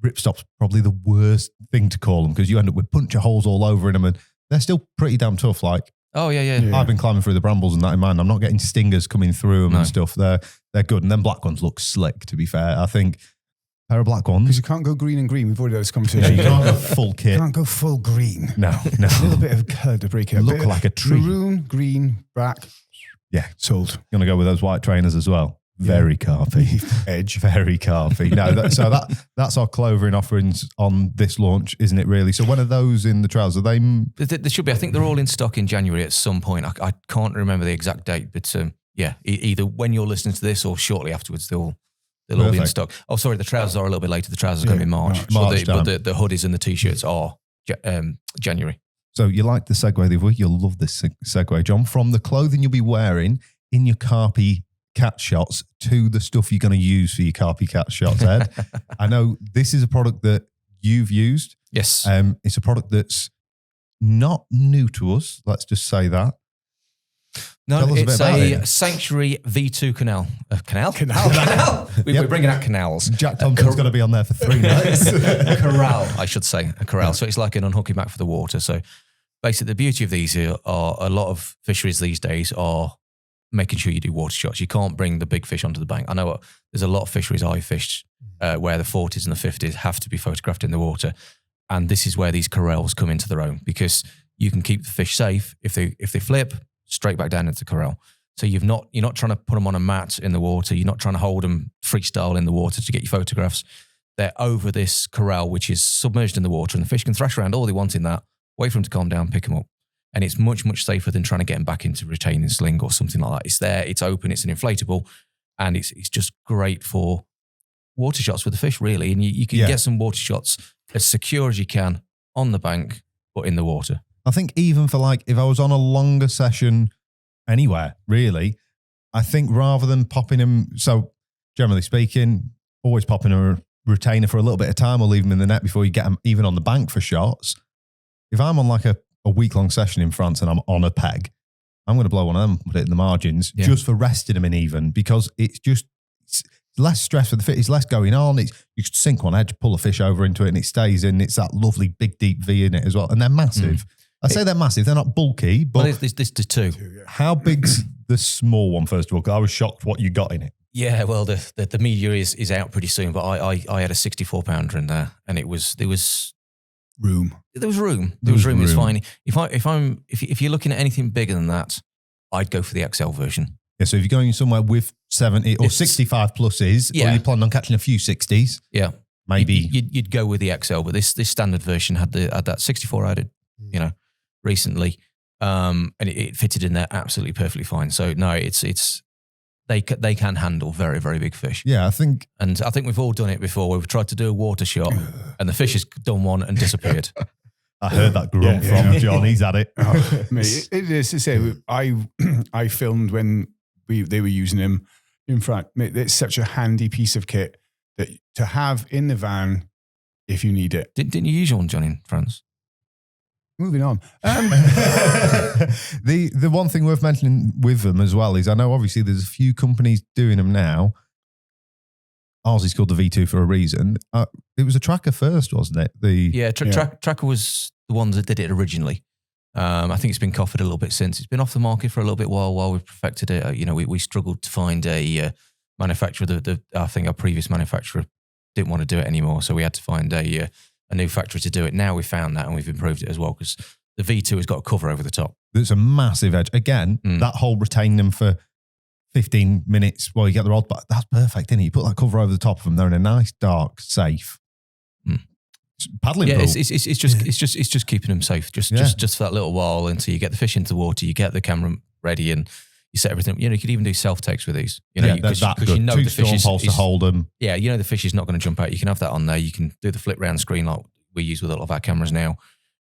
ripstop's probably the worst thing to call them because you end up with puncture holes all over in them and they're still pretty damn tough. Like, oh, yeah. I've been climbing through the brambles and that in mind. I'm not getting stingers coming through them and stuff. They're good. And then black ones look slick, to be fair. I think a pair of black ones. Because you can't go green and green. We've already had this conversation. You can't go full kit. You can't go full green. No. A little bit of colour to break it. Look like a tree. Maroon, green, black. Yeah. Sold. Going to go with those white trainers as well. Very carpy. Edge. Very carpy. No, that's our clothing offerings on this launch, isn't it really? So when are those in the trousers? Are they... There should be. I think they're all in stock in January at some point. I can't remember the exact date, but either when you're listening to this or shortly afterwards, they'll all be in stock. Oh, sorry, the trousers are a little bit later. The trousers are going to be March. March but the hoodies and the t-shirts are January. So you like the segue, Levi? You'll love this segue, John. From the clothing you'll be wearing in your carpy cat shots to the stuff you're going to use for your carpy cat shots, Ed. I know this is a product that you've used. Yes. It's a product that's not new to us. Let's just say that. No, Tell us it's a bit about a it. Sanctuary V2 canal. Canal? We're bringing out canals. Jack Thompson's going to be on there for 3 nights. A corral, I should say. A corral. So it's like an unhooking back for the water. So basically the beauty of these here are a lot of fisheries these days are making sure you do water shots. You can't bring the big fish onto the bank. I know there's a lot of fisheries I fished where the 40s and the 50s have to be photographed in the water. And this is where these corrals come into their own because you can keep the fish safe. If they flip, straight back down into the corral. So you're not trying to put them on a mat in the water. You're not trying to hold them freestyle in the water to get your photographs. They're over this corral, which is submerged in the water, and the fish can thrash around all they want in that, wait for them to calm down, pick them up. And it's much, much safer than trying to get them back into retaining sling or something like that. It's there, it's open, it's an inflatable, and it's just great for water shots with the fish, really. And you can get some water shots as secure as you can on the bank, but in the water. I think even for like, if I was on a longer session anywhere, really, I think rather than popping them, so generally speaking, always popping a retainer for a little bit of time or leave them in the net before you get them even on the bank for shots. If I'm on like a week-long session in France and I'm on a peg, I'm going to blow one of them and put it in the margins just for resting them in even because it's less stress for the fish. It's less going on. You could sink one edge, pull a fish over into it and it stays in. It's that lovely big, deep V in it as well. And they're massive. I say they're massive. They're not bulky, but Well, there's two. how big's the small one, first of all? Because I was shocked what you got in it. Yeah, well, the media is out pretty soon, but I had a 64-pounder in there, and there was room. There was room. It's fine. If you're looking at anything bigger than that, I'd go for the XL version. Yeah, so if you're going somewhere with 70 or 65 pluses, or you're planning on catching a few 60s, maybe you'd go with the XL. But this standard version had that 64 added, recently. and it fitted in there absolutely perfectly fine. So no, they can handle very, very big fish. Yeah, I think we've all done it before. We've tried to do a water shot, and the fish has done one and disappeared. I heard that grunt from John. He's had it. Mate, it is to say, I filmed when they were using him. In fact, mate, it's such a handy piece of kit that to have in the van if you need it. Didn't you use one, John, in France? Moving on. The one thing worth mentioning with them as well is I know obviously there's a few companies doing them now. Ours is called the V2 for a reason. It was a Trakker first, wasn't it? Trakker was the ones that did it originally. I think it's been coffered a little bit since. It's been off the market for a little bit while we've perfected it. We struggled to find a manufacturer. I think our previous manufacturer didn't want to do it anymore, so we had to find a new factory to do it. Now we've found that and we've improved it as well because the V2 has got a cover over the top. There's a massive edge. Again, that whole retain them for 15 minutes while you get the rod back, that's perfect, isn't it? You put that cover over the top of them, they're in a nice, dark, safe paddling pool. It's just keeping them safe. Just for that little while until you get the fish into the water, you get the camera ready and you set everything. You could even do self takes with these. Because you know the fish is to hold them. Yeah, the fish is not going to jump out. You can have that on there. You can do the flip round screen like we use with a lot of our cameras now,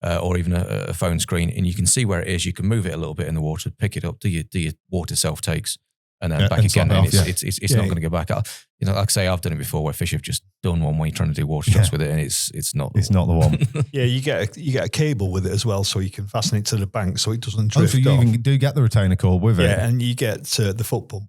or even a phone screen, and you can see where it is. You can move it a little bit in the water, pick it up, do your water self takes, and then back again. And it's not going to go back. Like I say, I've done it before where fish have just done one when you're trying to do water shots with it, and it's not the one. Yeah, you get a cable with it as well, so you can fasten it to the bank so it doesn't drift. So you even do get the retainer cord with it. Yeah, and you get the foot pump.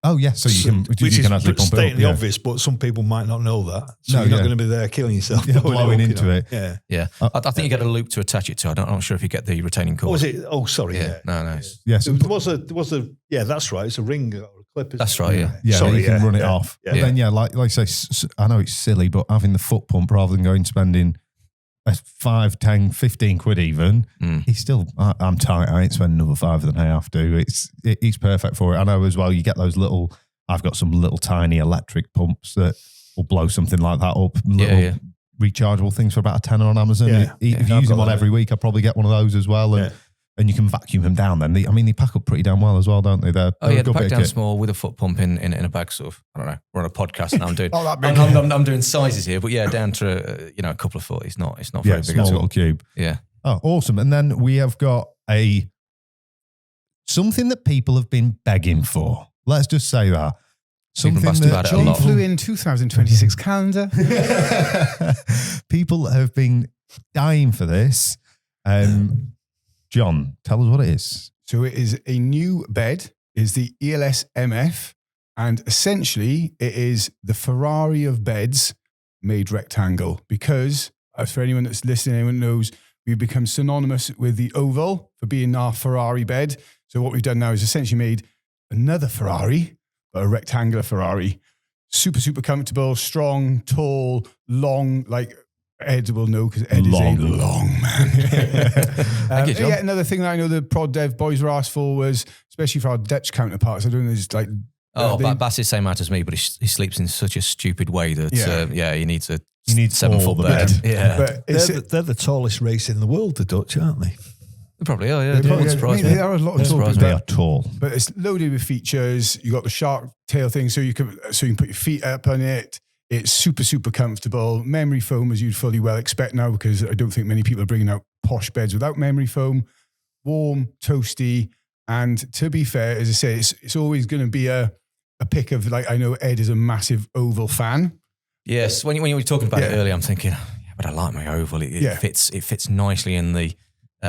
Oh yeah, so you can actually pump it up. Stating the obvious, but some people might not know that. So you're not going to be there killing yourself, blowing into it. Yeah. I think you get a loop to attach it to. I'm not sure if you get the retaining cord. Oh, was it? Oh, sorry. Yeah. No. Yes. There was a. Yeah, that's right. It's a ring or a clip. That's right. Yeah. Yeah. Sorry, you can run it off. Yeah. But then like I say, I know it's silly, but having the foot pump rather than going spending 5, 10, 15 quid even, he's still, I'm tight. I ain't spending another 5 than I have to. It's perfect for it. I know as well, you get those little, I've got some little tiny electric pumps that will blow something like that up. Little rechargeable things for about a tenner on Amazon. Yeah. If you use them on every week, I probably get one of those as well. And you can vacuum them down then. They pack up pretty damn well as well, don't they? They pack down small with a foot pump in a bag sort of, I don't know, we're on a podcast and I'm doing I'm doing sizes here, but down to a couple of foot. It's not very big small at all. Little cube. Yeah. Oh, awesome. And then we have got something that people have been begging for. Let's just say that. Something that John Flewin 2026 calendar. People have been dying for this. John, tell us what it is. So it is a new bed, is the ELS MF, and essentially it is the Ferrari of beds made rectangle because, for anyone that's listening, anyone knows, we've become synonymous with the oval for being our Ferrari bed. So what we've done now is essentially made another Ferrari, but a rectangular Ferrari. Super, super comfortable, strong, tall, long, like Ed will know because Ed is a long man. Another thing that I know the prod dev boys were asked for was, especially for our Dutch counterparts, I don't know, just like... Bass is the same height as me, but he sleeps in such a stupid way that he needs a 7-foot bed. Yeah. But they're the tallest race in the world, the Dutch, aren't they? They probably are, yeah. They are a lot of tall. They are tall. But it's loaded with features. You got the shark tail thing, so you can put your feet up on it. It's super, super comfortable. Memory foam, as you'd fully well expect now, because I don't think many people are bringing out posh beds without memory foam. Warm, toasty, and to be fair, as I say, it's always going to be a pick of, like, I know Ed is a massive oval fan. Yes, when you were talking about it earlier, I'm thinking, but I like my oval. It fits nicely in the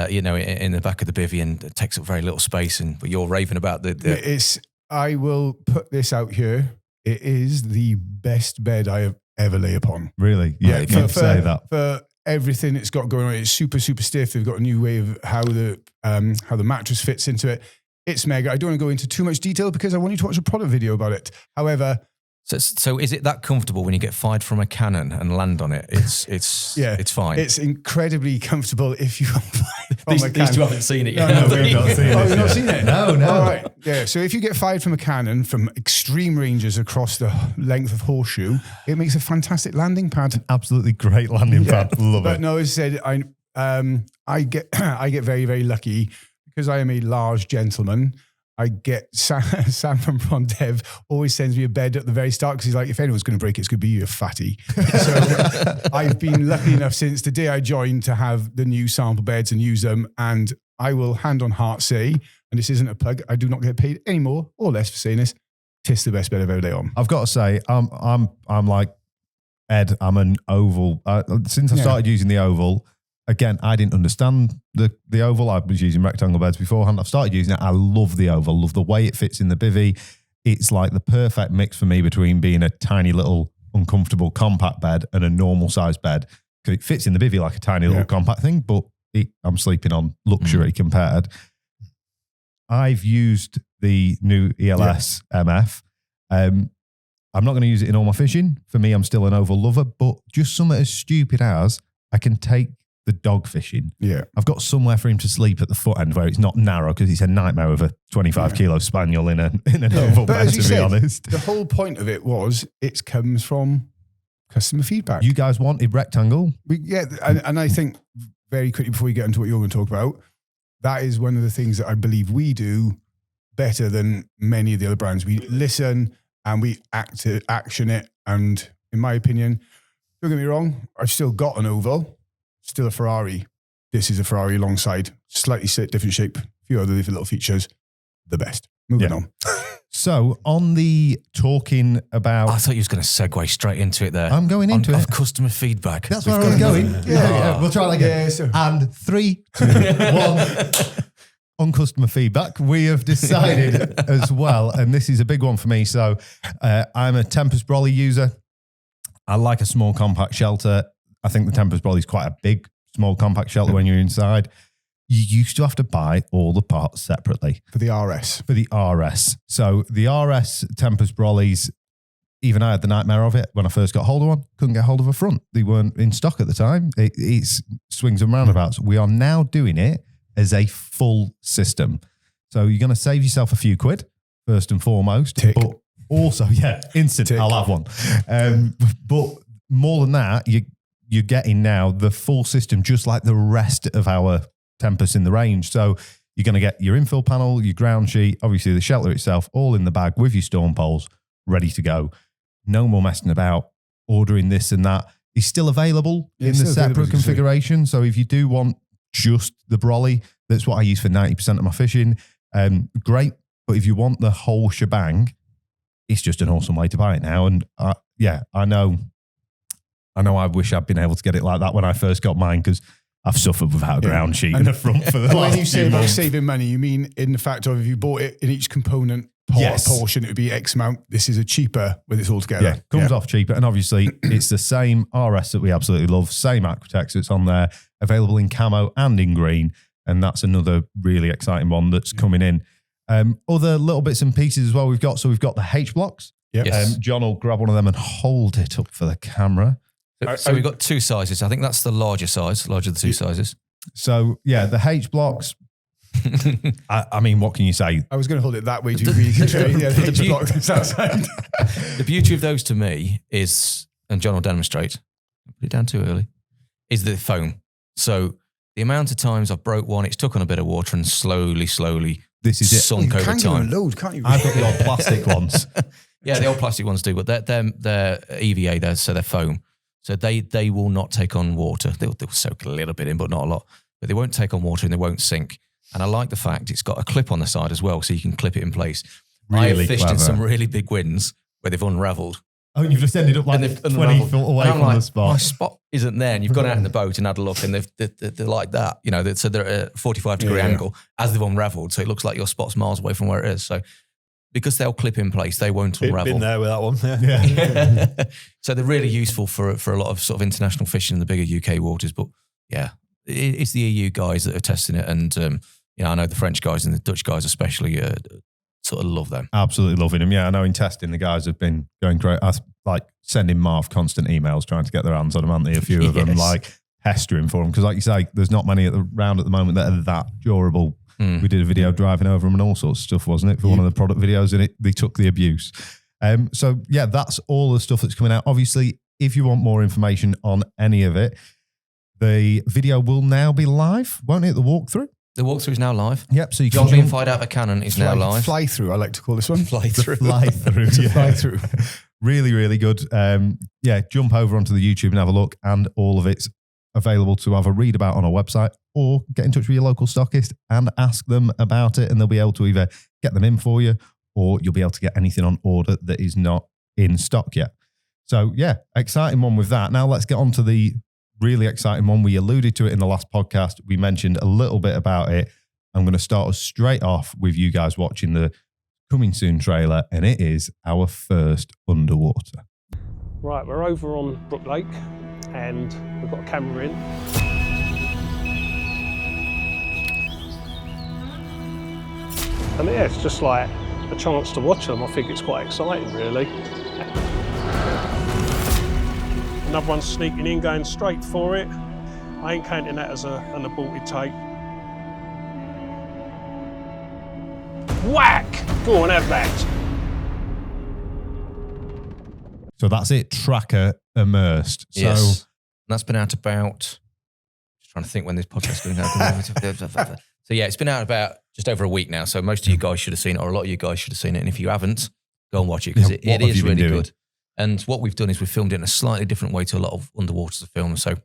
in the back of the bivvy, and it takes up very little space. But you're raving about the. I will put this out here. It is the best bed I have ever lay upon. Really? Yeah, you can say that. For everything it's got going on, it's super, super stiff. They've got a new way of how the mattress fits into it. It's mega. I don't want to go into too much detail because I want you to watch a product video about it. However... So is it that comfortable when you get fired from a cannon and land on it? It's fine. It's incredibly comfortable if you fire from a cannon. These two haven't seen it yet. No, we've not seen it. Oh, you've not seen it? No. All right. Yeah, so if you get fired from a cannon from extreme ranges across the length of Horseshoe, it makes a fantastic landing pad. Absolutely great landing pad. Love it. But no, as I said, I get very, very lucky because I am a large gentleman, I get Sam from Dev always sends me a bed at the very start because he's like, if anyone's going to break it, it's going to be you, fatty. So I've been lucky enough since the day I joined to have the new sample beds and use them. And I will hand on heart say, and this isn't a plug, I do not get paid any more or less for saying this. Tis the best bed I've ever laid on. I've got to say, I'm like Ed. I'm an oval. Since I started using the oval, again, I didn't understand the oval. I was using rectangle beds beforehand. I've started using it. I love the oval. Love the way it fits in the bivvy. It's like the perfect mix for me between being a tiny little uncomfortable compact bed and a normal sized bed, because it fits in the bivvy like a tiny little compact thing, but I'm sleeping on luxury compared. I've used the new ELS MF. I'm not going to use it in all my fishing. For me, I'm still an oval lover, but just something as stupid as I can take the dog fishing. Yeah. I've got somewhere for him to sleep at the foot end where it's not narrow, because it's a nightmare with a 25 kilo spaniel in an oval bed, to be honest. The whole point of it was it comes from customer feedback. You guys wanted rectangle. And I think very quickly before we get into what you're going to talk about, that is one of the things that I believe we do better than many of the other brands. We listen and we action it. And in my opinion, don't get me wrong, I've still got an oval. Still a Ferrari. This is a Ferrari alongside, slightly different shape, a few other little features. The best. Moving on. So on the talking about... I thought you was going to segue straight into it there. I'm going into it. Of customer feedback. That's where I was going. Yeah. We'll try that again. So. And 3, 2, 1. On customer feedback, we have decided as well, and this is a big one for me. So I'm a Tempest Brolly user. I like a small compact shelter. I think the Tempest Brolly is quite a big, small, compact shelter when you're inside. You used to have to buy all the parts separately. For the RS. For the RS. So the RS Tempest Brollies, even I had the nightmare of it when I first got hold of one. Couldn't get hold of a front. They weren't in stock at the time. It's swings and roundabouts. We are now doing it as a full system. So you're going to save yourself a few quid, first and foremost. Tick. But also, instant, Tick. I'll have one. But more than that, you're getting now the full system, just like the rest of our Tempest in the range. So you're going to get your infill panel, your ground sheet, obviously the shelter itself, all in the bag with your storm poles, ready to go. No more messing about, ordering this and that. It's still available in the separate configuration. So if you do want just the Brolly, that's what I use for 90% of my fishing. Great. But if you want the whole shebang, it's just an awesome way to buy it now. And I know I wish I'd been able to get it like that when I first got mine, because I've suffered without a ground sheet in the front for the last when you say about months. saving money, you mean in the fact of if you bought it in each component portion, it would be X amount. This is a cheaper with it all together. Yeah, comes off cheaper. And obviously it's the same RS that we absolutely love, same Aquatex that's on there, available in camo and in green. And that's another really exciting one that's coming in. Other little bits and pieces as well we've got. So we've got the H blocks. Yep. Yes. John will grab one of them and hold it up for the camera. So we've got 2 sizes. I think that's the larger of the 2 sizes. So the H blocks. I mean, what can you say? I was going to hold it that way to really control the H block that's outside. The beauty of those to me is, and John will demonstrate, put it down too early, is the foam. So the amount of times I've broke one, it's took on a bit of water and slowly this is it. sunk over time. Load, can't you? I've got the old plastic ones. Yeah, the old plastic ones do, but they're EVA, so they're foam. So they will not take on water. They'll soak a little bit in, but not a lot. But they won't take on water and they won't sink. And I like the fact it's got a clip on the side as well, so you can clip it in place. Really I have fished clever. in some really big winds where they've unravelled. Oh, you've just ended up like 20 foot away from the spot. My spot isn't there, and you've gone out in the boat and had a look, and they're like that. You know, so they're at a 45-degree angle as they've unravelled, so it looks like your spot's miles away from where it is. So because they'll clip in place, they won't unravel. Been there with that one. Yeah. So they're really useful for a lot of sort of international fishing in the bigger UK waters. But yeah, it's the EU guys that are testing it, and I know the French guys and the Dutch guys especially sort of love them. Absolutely loving them. Yeah, I know in testing the guys have been going great. I like sending Marv constant emails trying to get their hands on them, aren't they? A few of them, like pestering for them, because like you say, there's not many around at the moment that are that durable. We did a video driving over them and all sorts of stuff, wasn't it, for one of the product videos, and they took the abuse. So yeah, that's all the stuff that's coming out. Obviously, if you want more information on any of it, the video will now be live, won't it? The walkthrough. The walkthrough is now live. Yep. So you John can being fired out of a cannon is now live. Fly through, I like to call this one. Fly through. fly through. It's a fly through. Really, really good. Jump over onto the YouTube and have a look, and all of it's available to have a read about on our website, or get in touch with your local stockist and ask them about it, and they'll be able to either get them in for you, or you'll be able to get anything on order that is not in stock yet. So yeah, exciting one with that. Now let's get on to the really exciting one. We alluded to it in the last podcast. We mentioned a little bit about it. I'm going to start us straight off with you guys watching the coming soon trailer, and it is our first underwater. Right, we're over on Brook Lake and we've got a camera in. And yeah, it's just like a chance to watch them. I think it's quite exciting, really. Another one's sneaking in, going straight for it. I ain't counting that as an aborted take. Whack! Go on, have that. So that's it, Trakker Immersed. So Yes. That's been out about, just trying to think when this podcast is going out. So yeah, it's been out about just over a week now. So most of you guys should have seen it, or a lot of you guys should have seen it. And if you haven't, go and watch it, because Yeah, it what have is you been really doing? good. And what we've done is we've filmed it in a slightly different way to a lot of underwater films. So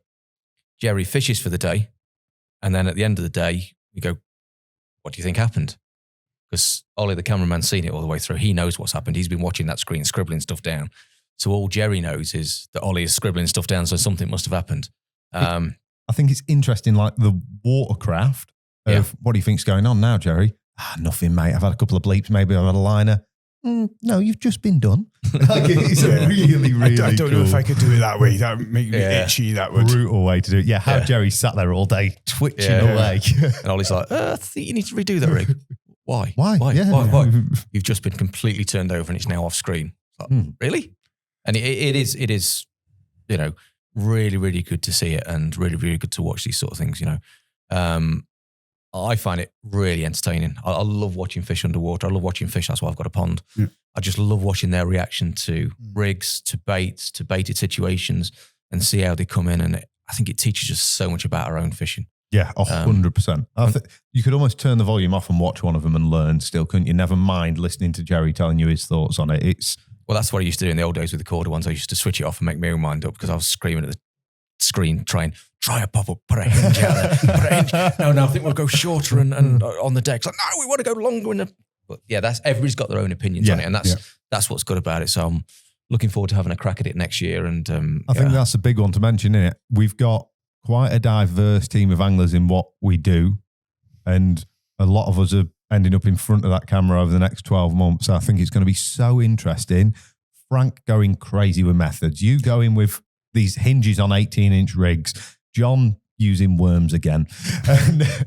Jerry fishes for the day, and then at the end of the day, we go, what do you think happened? Because Ollie, the cameraman's seen it all the way through. He knows what's happened. He's been watching that screen, scribbling stuff down. So all Jerry knows is that Ollie is scribbling stuff down, so something must have happened. I think it's interesting, like the watercraft of what do you think's going on now, Jerry? Nothing, mate. I've had a couple of bleeps. Maybe I've had a liner. No, you've just been done. Like, it's a really, really I don't know if cool, I could do it that way. That would make me itchy. That would. brutal way to do it. Yeah, have Jerry sat there all day twitching Yeah. away. And Ollie's like, I think you need to redo that rig. Why? Why? Yeah. Why? You've just been completely turned over and it's now off screen. It's like, really? And it is, you know, really, really good to see it, and really, really good to watch these sort of things, you know. I find it really entertaining. I love watching fish underwater. I love watching fish. That's why I've got a pond. Yeah. I just love watching their reaction to rigs, to baits, to baited situations, and see how they come in. And I think it teaches us so much about our own fishing. Yeah, 100%. You could almost turn the volume off and watch one of them and learn still, couldn't you? Never mind listening to Jerry telling you his thoughts on it. Well, that's what I used to do in the old days with the quarter ones. I used to switch it off and make my own mind up, because I was screaming at the screen, try a pop up, put a hinge out there, put a hinge. No, I think we'll go shorter and on the deck. It's like, no, we want to go longer. But yeah, everybody's got their own opinions on it, and that's what's good about it. So I'm looking forward to having a crack at it next year. And I think that's a big one to mention, isn't it? We've got quite a diverse team of anglers in what we do, and a lot of us are ending up in front of that camera over the next 12 months. I think it's going to be so interesting. Frank going crazy with methods. You going with these hinges on 18-inch rigs. John using worms again.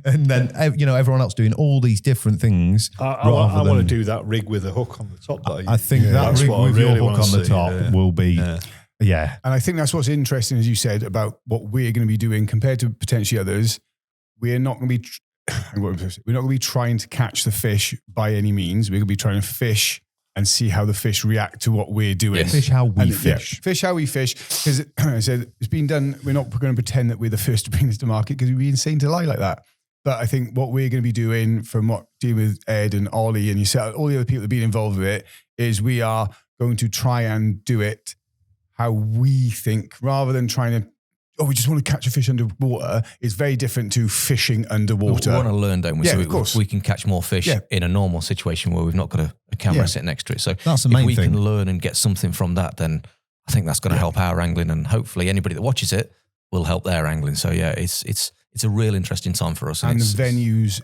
and then, you know, everyone else doing all these different things. I want to do that rig with a hook on the top. I think that rig with your hook on the top will be... Yeah. And I think that's what's interesting, as you said, about what we're going to be doing compared to potentially others. We're not going to be... we're not going to be trying to catch the fish by any means. We're going to be trying to fish and see how the fish react to what we're doing. Fish how we fish. Fish how we fish. Because I said it's been done. We're not going to pretend that we're the first to bring this to market, because we'd be insane to lie like that. But I think what we're going to be doing, from what dealing with Ed and Ollie and yourself, all the other people that have been involved with it, is we are going to try and do it how we think, rather than trying to, we just want to catch a fish underwater. It's very different to fishing underwater. We want to learn, don't we? Yeah, so of course. we can catch more fish in a normal situation where we've not got a camera sitting next to it. So that's the main if we thing. can learn and get something from that, then I think that's going to help our angling, and hopefully anybody that watches it will help their angling. So yeah, it's a real interesting time for us. And the venues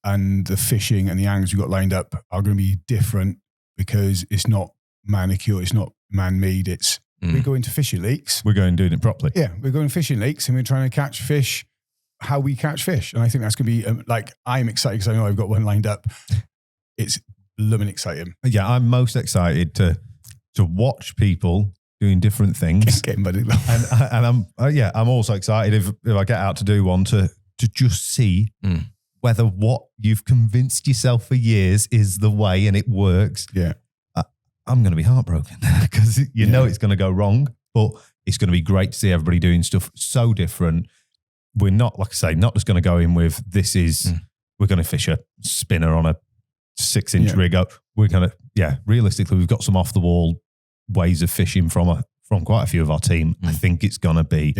and the fishing and the angles we've got lined up are going to be different, because it's not manicured, it's not man-made, it's we're going to fishing lakes. We're going doing it properly. Yeah, we're going fishing lakes and we're trying to catch fish how we catch fish. And I think that's going to be I'm excited, because I know I've got one lined up. It's blooming exciting. Yeah, I'm most excited to watch people doing different things. Getting buddy. And I'm also excited if I get out to do one to just see whether what you've convinced yourself for years is the way and it works. Yeah. I'm going to be heartbroken, because you know it's going to go wrong, but it's going to be great to see everybody doing stuff so different. We're not, like I say, not just going to go in with this is we're going to fish a spinner on a 6-inch rig. We're going to, realistically, we've got some off the wall ways of fishing from quite a few of our team. I think it's going to be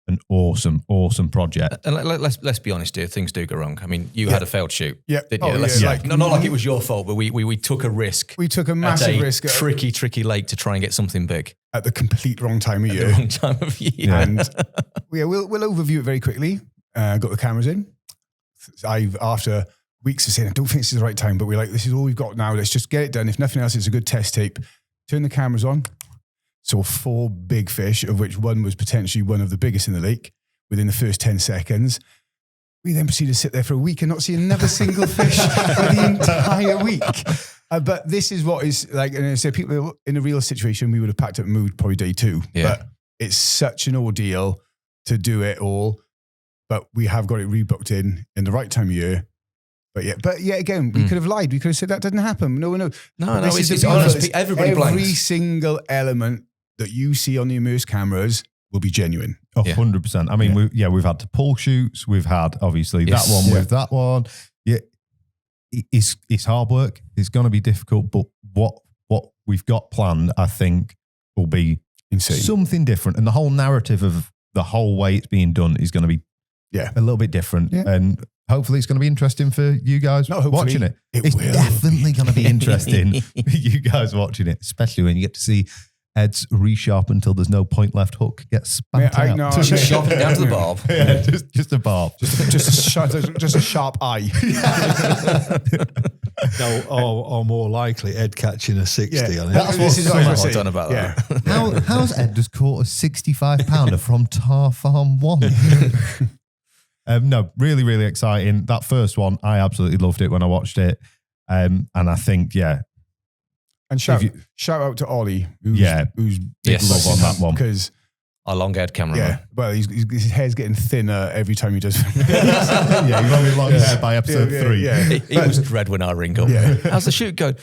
an awesome project. And let's be honest here, things do go wrong. I mean, you had a failed shoot, didn't you? Not like it was your fault, but we took a risk. We took a massive risk. Tricky lake to try and get something big. At the complete wrong time of year. The wrong time of year. Yeah. And we'll overview it very quickly. Got the cameras in. After weeks of saying, I don't think this is the right time, but we're like, this is all we've got now. Let's just get it done. If nothing else, it's a good test tape. Turn the cameras on. Saw 4 big fish, of which one was potentially one of the biggest in the lake within the first 10 seconds. We then proceeded to sit there for a week and not see another single fish for the entire week. But this is what is like, and I say people in a real situation, we would have packed up and moved probably day 2. Yeah. But it's such an ordeal to do it all. But we have got it rebooked in the right time of year. But yet again, we could have lied. We could have said that didn't happen. No. It's honest. Everybody blanks. Every single element that you see on the immersed cameras will be genuine. 100%. I mean, we've had to pull shoots. We've had obviously that one with that one. Yeah, it's hard work. It's going to be difficult, but what we've got planned, I think, will be insane, something different, and the whole narrative of the whole way it's being done is going to be a little bit different, and hopefully it's going to be interesting for you guys watching it. It's definitely going to be interesting for you guys watching it, especially when you get to see Ed's resharp until there's no point left hook gets spanked out. Just sharp it down to the barb. Yeah, just a barb. Just a sharp eye. No, or more likely Ed catching a 60. Yeah, I think. that's what someone's done about that. How's Ed just caught a 65-pounder from Tar Farm 1? No, really, really exciting. That first one, I absolutely loved it when I watched it. And I think, and shout out to Ollie, who's big love on that one. Because our long-haired cameraman. Well, his hair's getting thinner every time he does. You've only long hair by episode 3. Yeah. He was dread when I ring up. Yeah. How's the shoot going?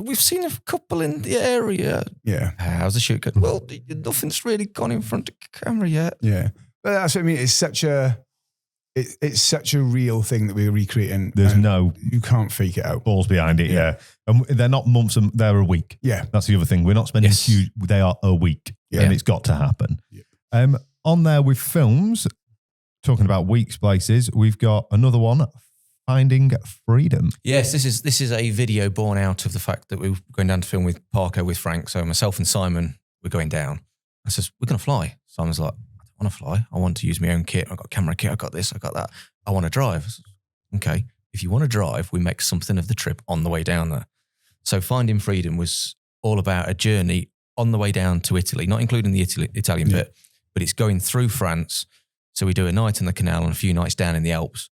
We've seen a couple in the area. Yeah. How's the shoot going? Well, nothing's really gone in front of the camera yet. Yeah. But that's what I mean. It's such a real thing that we're recreating. You can't fake it out. Balls behind it, And they're not months, they're a week. Yeah. That's the other thing. We're not spending huge, they are a week. Yeah. And it's got to happen. Yeah. On there with films, talking about weeks, places, we've got another one, Finding Freedom. Yes, this is a video born out of the fact that we were going down to film with Parker with Frank. So myself and Simon were going down. I says, we're going to fly. Simon's like, I want to fly. I want to use my own kit. I've got a camera kit. I've got this. I've got that. I want to drive. I said, okay. If you want to drive, we make something of the trip on the way down there. So Finding Freedom was all about a journey on the way down to Italy, not including the Italian bit, but it's going through France. So we do a night in the canal and a few nights down in the Alps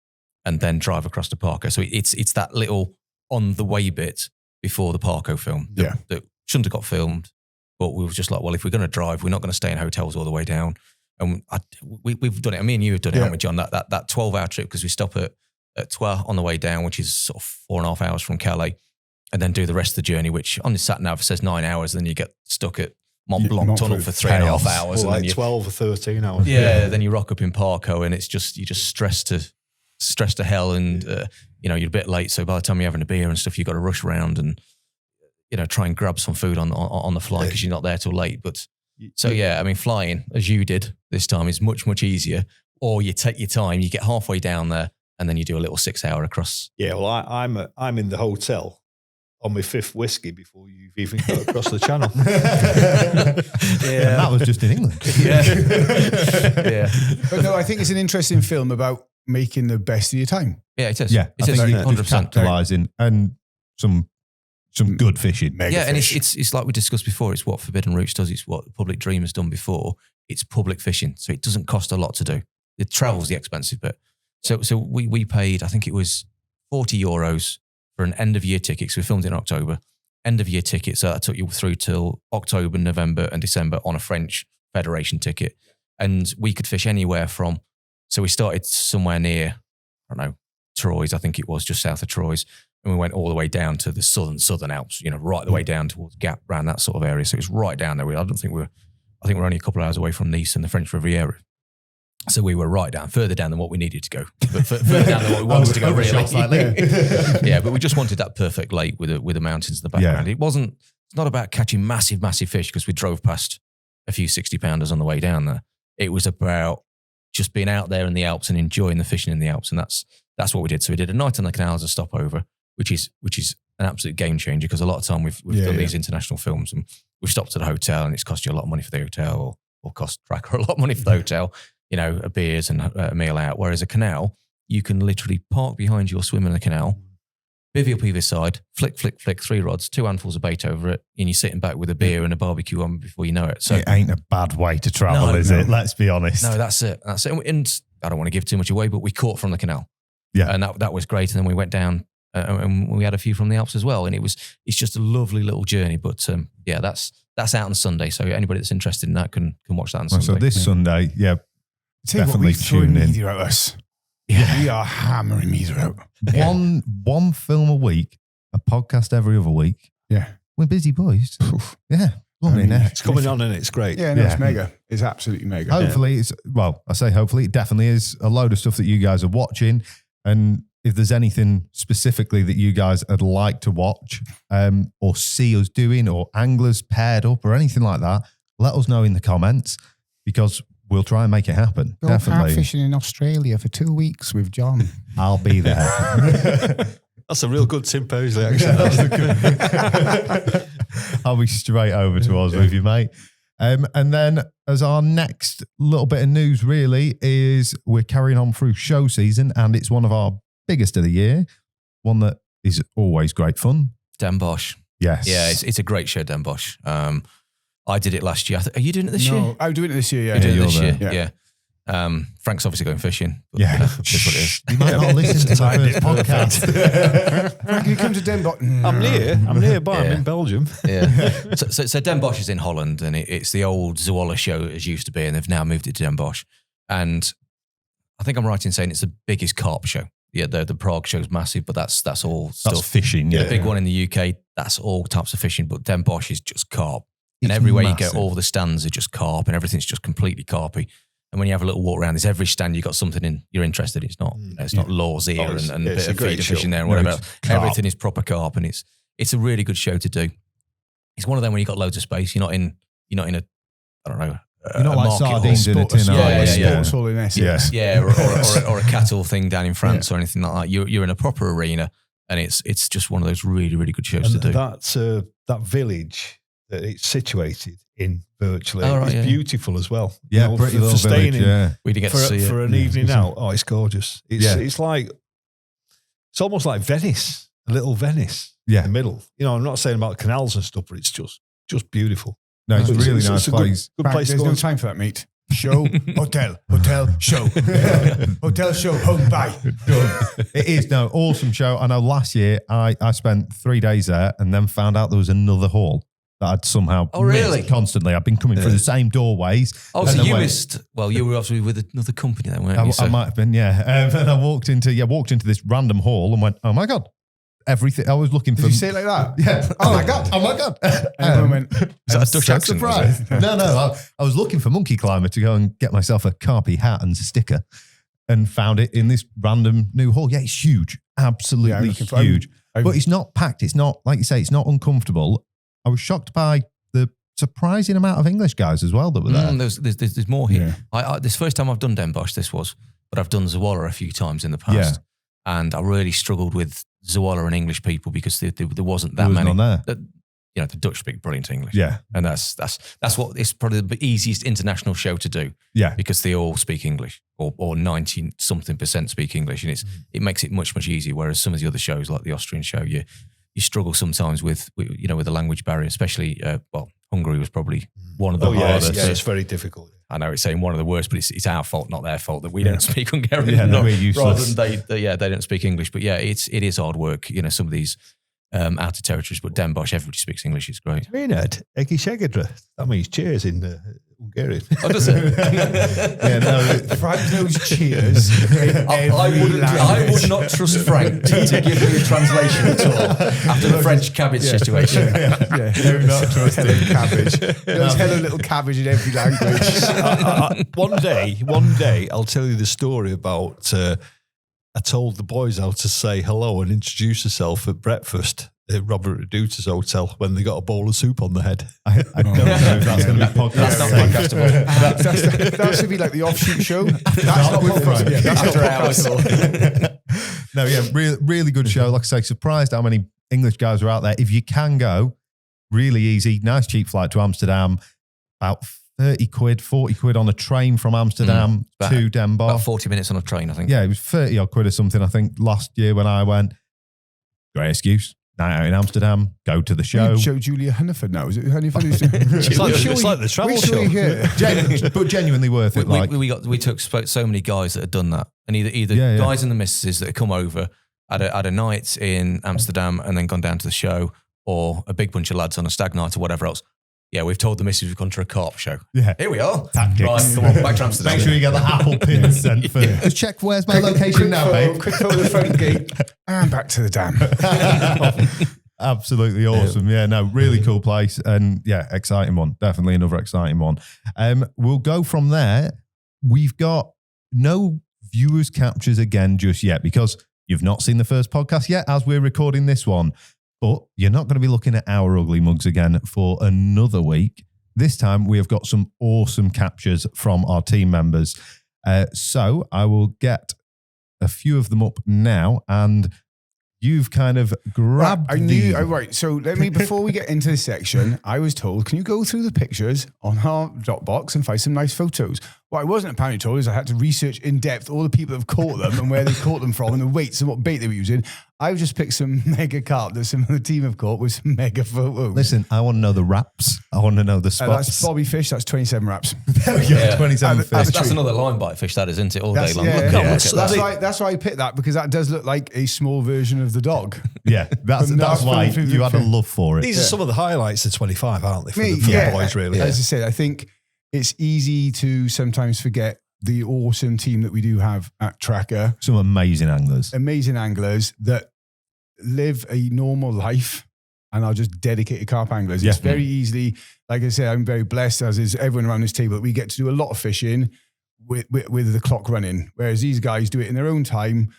and then drive across to Parco. So it's that little on the way bit before the Parco film that shouldn't have got filmed. But we were just like, well, if we're going to drive, we're not going to stay in hotels all the way down. And we've done it. Me and you have done it, haven't we, John? That 12-hour trip, because we stop at Troyes on the way down, which is sort of 4.5 hours from Calais, and then do the rest of the journey, which on the sat-nav says 9 hours, and then you get stuck at Mont Blanc Tunnel for 3.5 hours. Or and like 12 or 13 hours. Yeah, then you rock up in Parco, and you're just stressed to hell, and you're a bit late, so by the time you're having a beer and stuff, you've got to rush around and try and grab some food on the fly because you're not there till late. But so I mean, flying as you did this time is much, much easier. Or you take your time, you get halfway down there, and then you do a little 6-hour across. Yeah, well, I'm in the hotel on my 5th whiskey before you've even got across the channel. And that was just in England. Yeah. But no, I think it's an interesting film about making the best of your time. Yeah, it is. Yeah, it is 100%. Capitalising and some good fishing. Mega and fish. it's like we discussed before. It's what Forbidden Routes does. It's what Public Dream has done before. It's public fishing, so it doesn't cost a lot to do. The travel's the expensive bit. So we paid, I think it was €40 for an end of year ticket. So we filmed in October. End of year ticket. So that took you through till October, November, and December on a French Federation ticket, and we could fish anywhere from. So we started somewhere near, I don't know, Troyes. I think it was just south of Troyes. And we went all the way down to the southern Alps, right the way down towards Gap, around that sort of area. So it was right down there. I think we're only a couple of hours away from Nice and the French Riviera. So we were further down than what we needed to go, but further down than what we wanted to go, really. Yeah, but we just wanted that perfect lake with the mountains in the background. It's not about catching massive fish because we drove past a few 60-pounders on the way down there. It was about just being out there in the Alps and enjoying the fishing in the Alps, and that's what we did. So we did a night on the canal as a stopover, which is an absolute game changer because a lot of time we've done these international films and we've stopped at a hotel and it's cost you a lot of money for the hotel or cost Trakker a lot of money for the hotel. A beers and a meal out. Whereas a canal, you can literally park behind you or swim in the canal, bivvy up either side, flick, 3 rods, 2 handfuls of bait over it, and you're sitting back with a beer and a barbecue on before you know it. So it ain't a bad way to travel, is it? Let's be honest. No, that's it. And I don't want to give too much away, but we caught from the canal. Yeah. And that was great. And then we went down and we had a few from the Alps as well. And it's just a lovely little journey. But that's out on Sunday. So anybody that's interested in that can watch that on Sunday. So this Sunday, Definitely tune in. Media at us. Yeah, we are hammering media out. One film a week, a podcast every other week. Yeah, we're busy boys. Oof. Yeah, it's coming on and it's great. Yeah, no, it's mega. It's absolutely mega. Hopefully, hopefully, it definitely is a load of stuff that you guys are watching. And if there's anything specifically that you guys would like to watch or see us doing, or anglers paired up, or anything like that, let us know in the comments because we'll try and make it happen. Go Definitely. carp fishing in Australia for 2 weeks with John. I'll be there. That's a real good symposium, actually. I'll be straight over to Oz with you, mate. And then as our next little bit of news really is we're carrying on through show season, and it's one of our biggest of the year, one that is always great fun. Den Bosch. Yes. Yeah, it's a great show, Den Bosch. I did it last year. Are you doing it this year? No, I'm doing it this year, yeah. You're doing it this year, yeah. Frank's obviously going fishing. But, Yeah. that's what it is. You might not listen to the first podcast. Frank, you come to Den Bosch. I'm nearby. I'm in Belgium. Yeah. So Den Bosch is in Holland, and it's the old Zoala show as used to be, and they've now moved it to Den Bosch. And I think I'm right in saying it's the biggest carp show. Yeah, the Prague show's massive, but that's all stuff. That's fishing, yeah. The big one in the UK, that's all types of fishing, but Den Bosch is just carp. And It's everywhere massive. you go, all the stands are just carp, and everything's just completely carpy. And when you have a little walk around, there's every stand you got something in you're interested in. It's not, it's not laws here and a bit of feeder fishing there and whatever. Everything is proper carp, and it's a really good show to do. It's one of them when you got loads of space. You're not in a, I don't know. You're not like sardines in a tin. Sports hall in Essex. Yeah, or a cattle thing down in France or anything like that. You're in a proper arena, and it's just one of those really, really good shows to do. That village that it's situated in virtually is beautiful as well. Yeah, you know, pretty for little staying village, in we didn't get to see it. For an evening out. Oh, it's gorgeous. It's like, it's almost like Venice, a little Venice in the middle. You know, I'm not saying about canals and stuff, but it's just beautiful. No, it's a really nice it's a place. Good place to There's go. no time for that, mate. Show, hotel, show. Hotel, show, home, bye. It is no awesome show. I know last year I spent 3 days there and then found out there was another hall that I'd somehow missed constantly. I've been coming through the same doorways. Oh, so you missed. Well, you were obviously with another company then, weren't you? I might have been, yeah. And I walked into this random hall and went, oh my God. Everything I was looking for. Did you say it like that? Yeah. Oh my God. Oh my God. And everyone went, Is that a Dutch accent? Was it? No. I was looking for Monkey Climber to go and get myself a Carpy hat and sticker, and found it in this random new hall. Yeah, it's huge. Absolutely huge. But it's not packed. It's not, like you say, it's not uncomfortable. I was shocked by the surprising amount of English guys as well that were there. There's more here. Yeah. This first time I've done Den Bosch, but I've done Zoala a few times in the past. Yeah. And I really struggled with Zoala and English people because there wasn't that many. None there. The Dutch speak brilliant English. Yeah. And that's what it's probably the easiest international show to do. Yeah. Because they all speak English or 90-something% speak English. And it makes it much, much easier. Whereas some of the other shows like the Austrian show, you struggle sometimes with the language barrier, especially, Hungary was probably one of the hardest. Yeah, it's very difficult. I know it's saying one of the worst, but it's our fault, not their fault, that we don't speak Hungarian. Yeah, we're useless. Rather than they don't speak English. But yeah, it is hard work. Some of these outer territories, but Den Bosch, everybody speaks English. It's great. That means cheers in Hungarian. Oh, does it? Yeah, no, Frank knows cheers. I would not trust Frank to give me a translation at all after the French cabbage situation. Yeah, do not trust hello him. cabbage. There's hello little cabbage in every language. One day, I'll tell you the story about. I told the boys how to say hello and introduce herself at breakfast at Robert Reducer's hotel when they got a bowl of soup on the head. I don't know if that's going to be podcast. That's not podcastable. That should be like the offshoot show. That's not with podcast. Frank. Yeah, that's After not hours. podcast. No, yeah, really good show. Like I say, surprised how many English guys are out there. If you can go, really easy, nice cheap flight to Amsterdam, about 30 quid, 40 quid on a train from Amsterdam to Den Bosch. About 40 minutes on a train, I think. Yeah, it was 30 odd quid or something, I think, last year when I went. Great excuse. Night out in Amsterdam, go to the show. Show Julia Hunniford now. Is it Hunniford? It's like the travel show. But genuinely worth it. We took so many guys that had done that, and either Yeah, yeah. guys and the missuses that had come over, had a night in Amsterdam and then gone down to the show, or a big bunch of lads on a stag night or whatever else. Yeah, we've told the missus we've gone to a Carp show. Yeah. Here we are. Tactics. Right, come on, back to Amsterdam. Make sure you get the Apple pin sent for. Just check where's my location now, babe. Quick photo of the front gate and back to the dam. Absolutely awesome. Yeah, no, really cool place. And yeah, exciting one. Definitely another exciting one. We'll go from there. We've got no viewers captures again just yet because you've not seen the first podcast yet as we're recording this one. But you're not going to be looking at our ugly mugs again for another week. This time we have got some awesome captures from our team members. So I will get a few of them up now, and you've kind of grabbed. Right. So let me, before we get into this section, I was told, can you go through the pictures on our Dropbox and find some nice photos? What I wasn't apparently told is I had to research in depth all the people that have caught them and where they caught them from and the weights and what bait they were using. I've just picked some mega carp that some of the team have caught with some mega photos. Listen, I want to know the wraps. I want to know the spots. That's Bobby Fish. That's 27 wraps. There we go, Yeah. 27 fish. That's another line bite fish, that is, isn't it? All day long. Yeah, Look yeah. at that. That's why I picked that, because that does look like a small version of the dog. Yeah, that's why you had a love for it. These are some of the highlights of 25, aren't they, for Me, the boys, really? As I said, I think it's easy to sometimes forget the awesome team that we do have at Trakker. Some amazing anglers. Amazing anglers that live a normal life and are just dedicated carp anglers. It's very easily, like I said, I'm very blessed, as is everyone around this table, that we get to do a lot of fishing with the clock running, whereas these guys do it in their own time,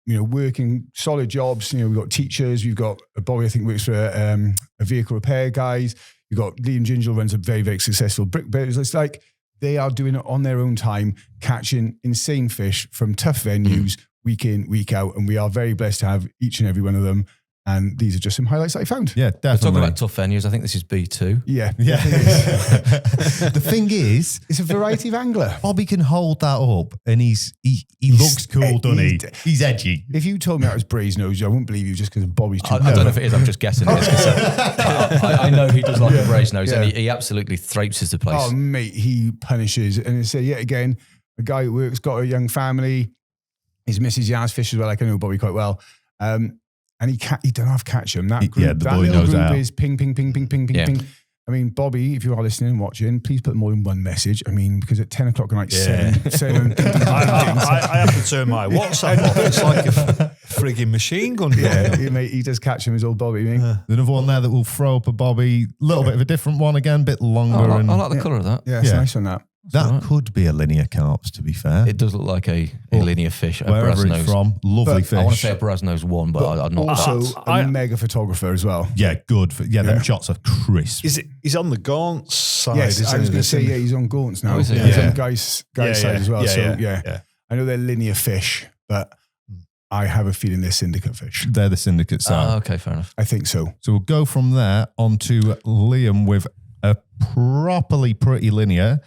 you know, working solid jobs. You know, we've got teachers, we've got Bobby, I think, works for a vehicle repair guys. You've got Liam Ginger, runs a very, very successful brick business. It's like they are doing it on their own time, catching insane fish from tough venues, week in, week out. And we are very blessed to have each and every one of them. And these are just some highlights that I found. Yeah, definitely. Talking about tough venues, I think this is B2. Yeah. Yeah. The thing is, It's a variety of angler. Bobby can hold that up, and he looks cool, doesn't he? He's edgy. If you told me that was Brasenose, I wouldn't believe you just because Bobby's too I don't know if it is, I'm just guessing it is. 'Cause, I know he does like a brace nose, and he absolutely traipses the place. Oh, mate, he punishes. And I say, yet again, a guy who works, got a young family, his missus Yaz fish as well. Like, I know Bobby quite well. And he don't have to catch him. That group, the that boy little knows group how. is ping, ping, ping, ping, ping, ping, Yeah. ping. I mean, Bobby, if you are listening and watching, please put more than one message. I mean, because at 10 o'clock at night, seven I have to turn my WhatsApp off. It's like a frigging machine gun. yeah, mate, he does catch him, his old Bobby. Mate. Another one there that will throw up a Bobby, little bit of a different one again, bit longer. I and like the colour of that. Yeah, it's Yeah. nice on that. that all right. could be a linear carps, to be fair. It does look like a linear fish, a Wherever brass it's nose. from, lovely But fish. I want to say a brass nose one, but I'm not. Also, a mega photographer as well. yeah, good. Them shots are crisp. He's on the gaunt side, Yes, isn't I was he? going to say, yeah, he's on Gaunts now. Oh, is he? He's Yeah. on Guy's side as well. So, yeah. I know they're linear fish, but I have a feeling they're syndicate fish. They're the syndicate side. Okay, fair enough. I think so. So we'll go from there on to Liam with a properly pretty linear,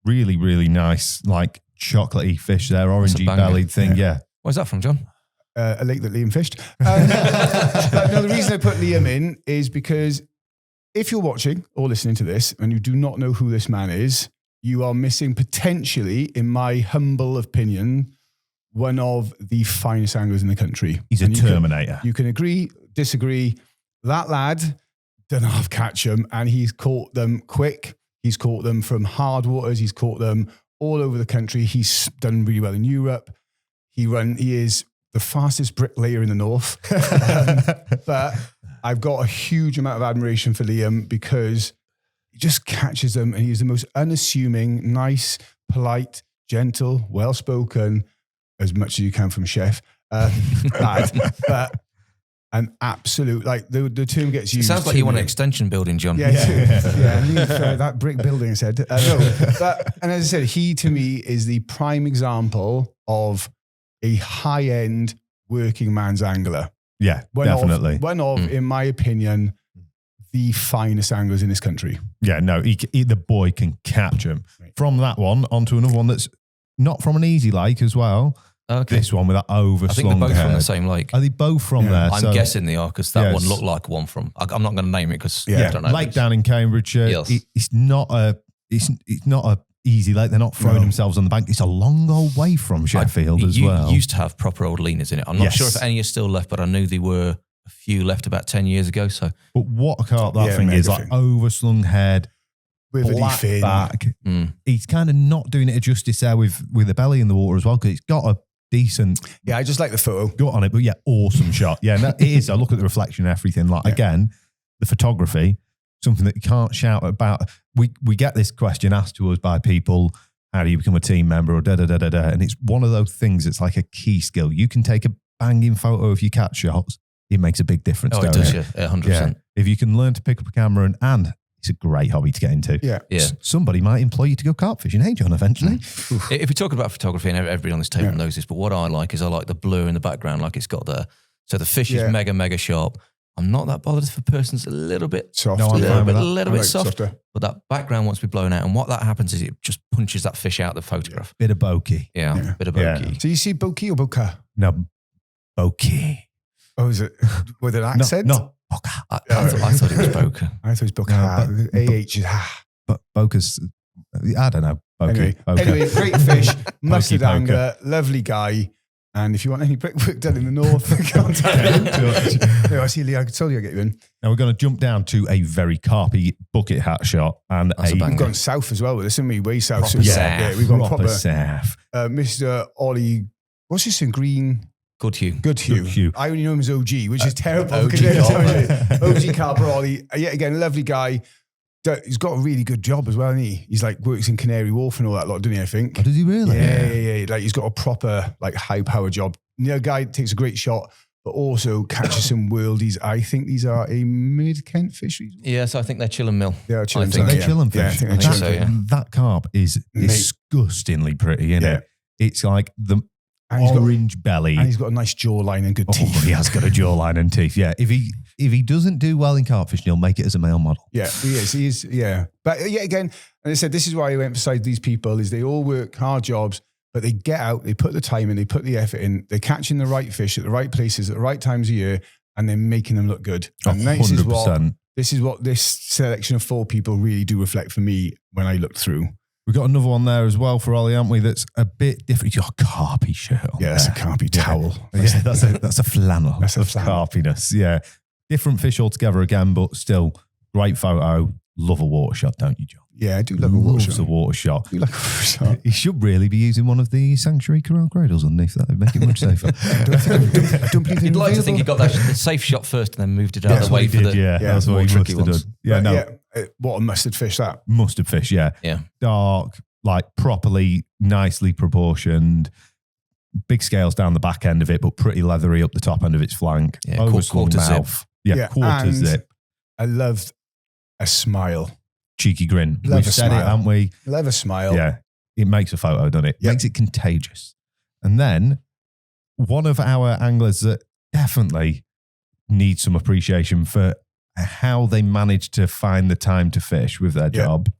really, really nice, like chocolatey fish there, orangey banger. bellied thing. Yeah. Where's that from, John? A lake that Liam fished. But no, the reason I put Liam in is because if you're watching or listening to this and you do not know who this man is, you are missing potentially, in my humble opinion, one of the finest anglers in the country. He's a And Terminator. You can agree, disagree. That lad doesn't have catch them, and he's caught them quick. He's caught them from hard waters. He's caught them all over the country. He's done really well in Europe. He is the fastest bricklayer in the north. But I've got a huge amount of admiration for Liam because he just catches them, and he's the most unassuming, nice, polite, gentle, well-spoken, as much as you can from Chef, lad. But an absolute, like the term gets used. It sounds like you want an extension building, John. Yeah. That brick building, I said. And as I said, he to me is the prime example of a high-end working man's angler. Yeah, definitely. One of, in my opinion, the finest anglers in this country. Yeah, no, the boy can catch him. Right. From that one, onto another one that's not from an easy lake as well. Okay. This one with that overslung I think they're both head. from the same lake. Are they both from there? I'm guessing they are, because that one looked like one from, I'm not going to name it because I don't know. Lake down in Cambridgeshire. Yes. It's not a easy lake. They're not throwing themselves on the bank. It's a long old way from Sheffield as well. Used to have proper old leaners in it. I'm not sure if any are still left, but I knew there were a few left about 10 years ago. So, but what a carp that thing is, like overslung head, black back. He's kind of not doing it a justice there with the belly in the water as well, because it's got a decent. Yeah, I just like the photo. Got on it, but awesome shot. Yeah, and it is. I look at the reflection and everything. Like again, the photography, something that you can't shout about. We get this question asked to us by people: how do you become a team member? Or da-da-da-da-da. And it's one of those things that's like a key skill. You can take a banging photo if you catch shots. It makes a big difference. Oh, it does, 100%. Yeah. If you can learn to pick up a camera and it's a great hobby to get into. Yeah. Somebody might employ you to go carp fishing, hey, John, eventually. If we talk about photography, and everybody on this table knows this, but what I like is the blur in the background, like it's got there. So the fish is mega, mega sharp. I'm not that bothered if a person's a little bit soft, a little bit soft, but that background wants to be blown out. And what that happens is it just punches that fish out of the photograph. Bit of bokeh. Yeah, bit of bokeh. So you see bokeh or boka? No, bokeh. Oh, is it with an accent? No, boka. I thought it was boka. I thought it was boka. AH is But boka's, I don't know. Bokeh. Anyway, great fish, mustard angler, lovely guy. And if you want any brickwork done in the north, contact me. I see Lee, I told you I'd get you in. Now we're going to jump down to a very carpy bucket hat shot. And we've gone south as well with this, haven't we? Way south. Proper south. We've gone proper south. Mr. Ollie, what's his name? Green? Good Hugh. I only know him as OG, which is terrible. OG Carp Ollie. Yet again, lovely guy. He's got a really good job as well, hasn't he? He's like works in Canary Wharf and all that lot, doesn't he? I think. Oh, does he really? Yeah. Like he's got a proper like high power job. Guy takes a great shot, but also catches some worldies. I think these are a mid-Kent fisheries. Yes, I think they're Chillen Mill. They're Chillen fish. That carp is disgustingly pretty, isn't it? It's like the orange belly, and he's got a nice jawline and good teeth. He has got a jawline and teeth. Yeah, if he doesn't do well in carp fishing, he'll make it as a male model. Yeah, he is. Yeah, but yet again, and I said this is why I emphasize these people is they all work hard jobs, but they get out, they put the time in, they put the effort in, they're catching the right fish at the right places at the right times of year, and they're making them look good. And 100%. This is what this selection of 4 people really do reflect for me when I look through. We've got another one there as well for Ollie, haven't we? That's a bit different. Your carpy shirt. Yeah, that's a carpy towel. That's a flannel. That's a flannel. Carpiness. Yeah. Different fish altogether again, but still great photo. Love a water shot, don't you, John? Yeah, I do love a water shot. Loves a water shot. I do like a water shot. He should really be using one of the sanctuary corral cradles underneath that. It'd make it much safer. I don't believe you'd like to think he got that safe shot first and then moved it out of the way for the that's what he must have done. What a mustard fish that. Mustard fish, yeah. Dark, like properly, nicely proportioned. Big scales down the back end of it, but pretty leathery up the top end of its flank. Yeah, quarter zip. Yeah, quarter zip. I loved a smile. Cheeky grin. We've said it, haven't we? Love a smile. Yeah. It makes a photo, doesn't it? Makes it contagious. And then one of our anglers that definitely needs some appreciation for how they manage to find the time to fish with their job.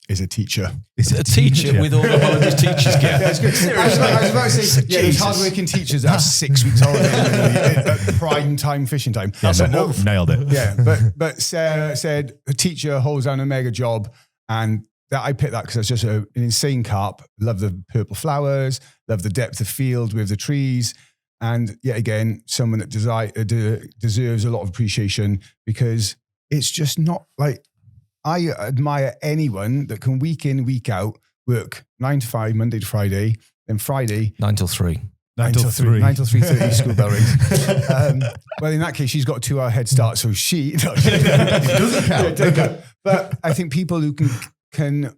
Is a teacher. Is a teacher with all the holidays teachers get. Yeah, it's good. I was about to say, those hardworking teachers that have 6 weeks holiday at prime time fishing time. Nailed it. Yeah, but Sarah said a teacher holds down a mega job, and that I picked that because it's just an insane carp. Love the purple flowers, love the depth of field with the trees, and yet again, someone that deserves a lot of appreciation because it's just not like. I admire anyone that can week in, week out, work 9 to 5, Monday to Friday, then Friday 9 till 3. 9 till 3. 9 till 3:30, school bell rings. Well, in that case, she's got a 2-hour head start, so it doesn't count. But I think people who can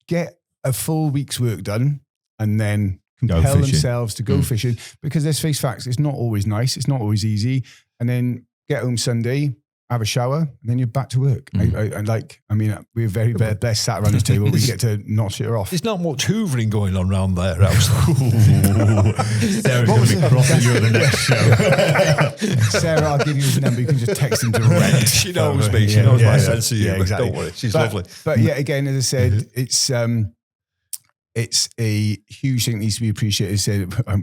get a full week's work done and then compel themselves to go fishing, because let's face facts, it's not always nice, it's not always easy, and then get home Sunday, have a shower, and then you're back to work. We're very blessed sat around this table. We get to notch it off. There's not much hoovering going on around there, house. Sarah's going to be crossing you at the next show. Sarah, I'll give you his number. You can just text him direct. She knows me. She knows my sense of humor. Exactly. Don't worry. She's lovely. But yeah, again, as I said, it's a huge thing that needs to be appreciated. I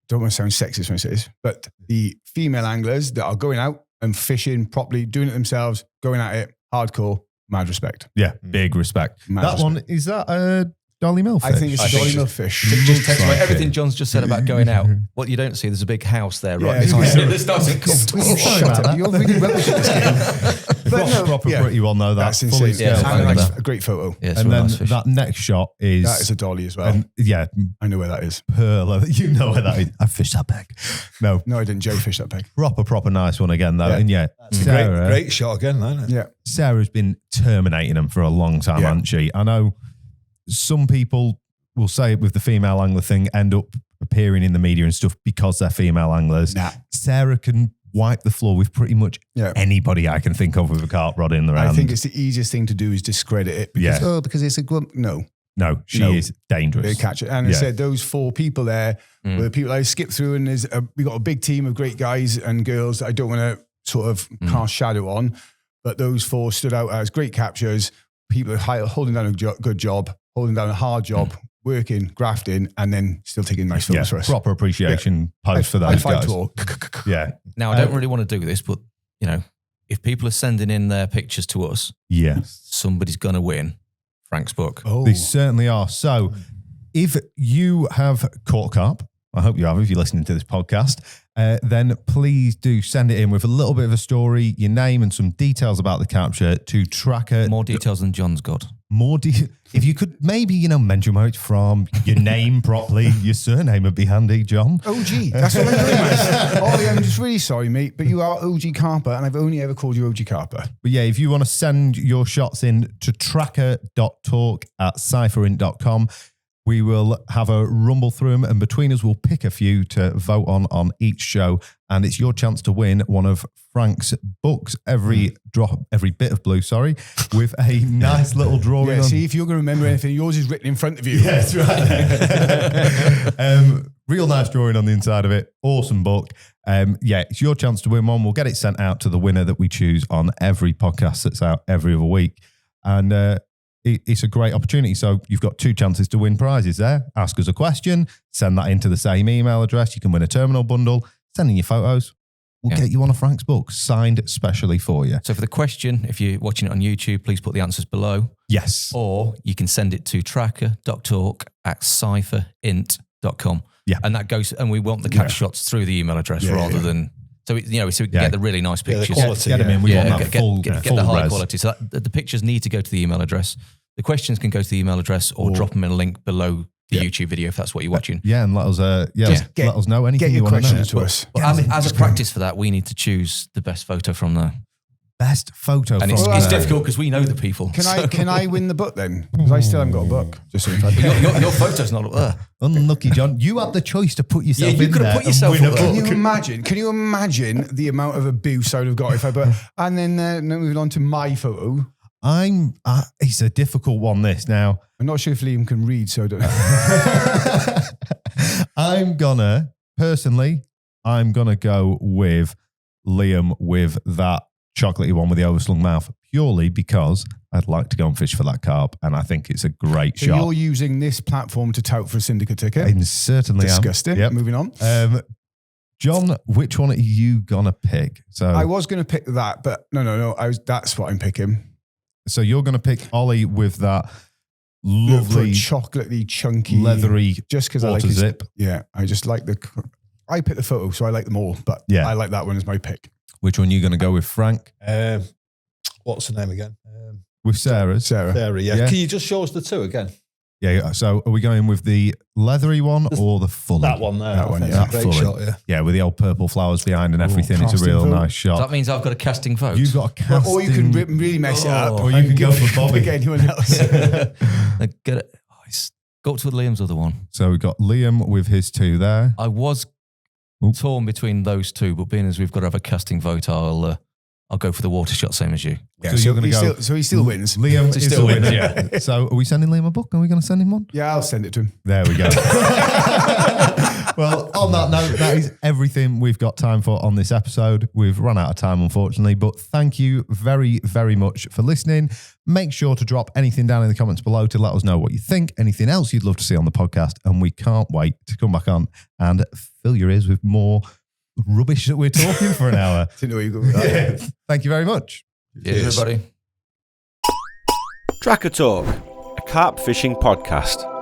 don't want to sound sexist when I say this, but the female anglers that are going out and fishing properly, doing it themselves, going at it, hardcore, mad respect. Yeah, big respect. Mad that respect. one, is that a dolly millfish? I think it's a dolly millfish. Just text like away everything it. John's just said about going out. What you don't see, there's a big house there, right? Yeah, It's nice and cool. Sorry about that. You're really rubbish at this game. Proper pretty well know that. That's fully insane. scaled. Yeah, And like a great photo. Yeah, it's And a then nice fish. that next shot is... That is a dolly as well. yeah, I know where that is. pearl. You know where that is. I fished that peg. No, No, I didn't jellyfish that peg. proper nice one again, though. Yeah. And yeah, Sarah, Great shot again, isn't it? Yeah. Sarah's been terminating them for a long time, Yeah. hasn't she? I know some people will say it with the female angler thing, end up appearing in the media and stuff because they're female anglers. Nah. Sarah can wipe the floor with pretty much Yeah. anybody I can think of with a carp rod in their hand. I think it's the easiest thing to do is discredit it. Because, because it's a glump. No, No, she No. is dangerous. they catch it. And I Yeah. said those 4 people there were the people I skip through, and we got a big team of great guys and girls that I don't want to sort of cast shadow on, but those 4 stood out as great captures, people holding down a good job, holding down a hard job, working, grafting, and then still taking nice Yeah, photos for us. proper appreciation post for I those fight guys. to all. Yeah, Now, I don't really want to do this, but, you know, if people are sending in their pictures to us, yeah. somebody's going to win Frank's book. Oh, They certainly are. So if you have caught carp, I hope you have if you're listening to this podcast, then please do send it in with a little bit of a story, your name and some details about the capture to Trakker. More details than John's got. If you could maybe, mention where it's from, your name properly, your surname would be handy, John. OG. That's what I'm doing, mate. Ollie, I'm just really sorry, mate, but you are OG Carper, and I've only ever called you OG Carper. But yeah, if you want to send your shots in to trakker.talk@cypherint.com, we will have a rumble through them, and between us, we'll pick a few to vote on each show. And it's your chance to win one of Frank's books, every bit of blue, with a nice little drawing. Yeah, on. see, if you're going to remember anything, yours is written in front of you. Yeah, that's right. Real nice drawing on the inside of it. Awesome book. It's your chance to win one. We'll get it sent out to the winner that we choose on every podcast that's out every other week. And it's a great opportunity. So you've got 2 chances to win prizes there. Ask us a question, send that into the same email address. You can win a terminal bundle. Send in your photos. We'll get you one of Frank's books signed specially for you. So for the question, if you're watching it on YouTube, please put the answers below. Yes. Or you can send it to trakker.talk@cypherint.com. Yeah. And that goes, and we want the catch shots through the email address rather than, so we can get the really nice pictures. quality. Get them in. We want that full get the high res. quality. So the pictures need to go to the email address. The questions can go to the email address or drop them in a link below the YouTube video if that's what you're watching. Yeah, and let us let us know anything Get you your want to know. questions to us. But as a practice for that, we need to choose the best photo from there. Best photo And from it's there. difficult because we know the people. Can I win the book then? Because I still haven't got a book. Just so Your photo's not up there. Unlucky, John. You had the choice to put yourself Yeah, you in could have there put yourself and win a up there. book. Can you imagine the amount of abuse I would have got if I put, and then moving on to my photo. It's a difficult one, this now. I'm not sure if Liam can read, so I don't know. I'm gonna go with Liam with that chocolatey one with the overslung mouth, purely because I'd like to go and fish for that carp, and I think it's a great So shot. you're using this platform to tout for a syndicate ticket. I certainly Disgusting. am. Yep. Moving on. John, which one are you gonna pick? So I was going to pick that, but no. That's what I'm picking. So you're gonna pick Ollie with that lovely chocolatey, chunky, leathery just because I like water his, zip. Yeah, I just like I picked the photo, so I like them all, but Yeah. I like that one as my pick. Which one are you gonna go with, Frank? What's the name again? with Sarah's. Sarah. There, yeah. Yeah. Can you just show us the two again? Yeah. So are we going with the leathery one or the fully? That one there. That one, That's yeah. a great Fully. shot, yeah. Yeah, with the old purple flowers behind and everything. It's a casting real vote. nice shot. That means I've got a casting vote. You've got a casting. Or you can really mess it up. Or you can go for Bobby. Pick anyone else. Get it. Go to Liam's other one. So we've got Liam with his two there. I was Oop. torn between those two, but being as we've got to have a casting vote, I'll go for the water shot, same as you. Yeah, So you're gonna go- he still wins. Liam So is still the winner. wins, Yeah. So are we sending Liam a book? Are we going to send him one? Yeah, I'll send it to him. There we go. Well, on that note, that is everything we've got time for on this episode. We've run out of time, unfortunately, but thank you very, very much for listening. Make sure to drop anything down in the comments below to let us know what you think, anything else you'd love to see on the podcast, and we can't wait to come back on and fill your ears with more rubbish that we're talking for an hour. Didn't know where you were going with that. Thank you very much. Cheers, everybody. Trakker Talk, a carp fishing podcast.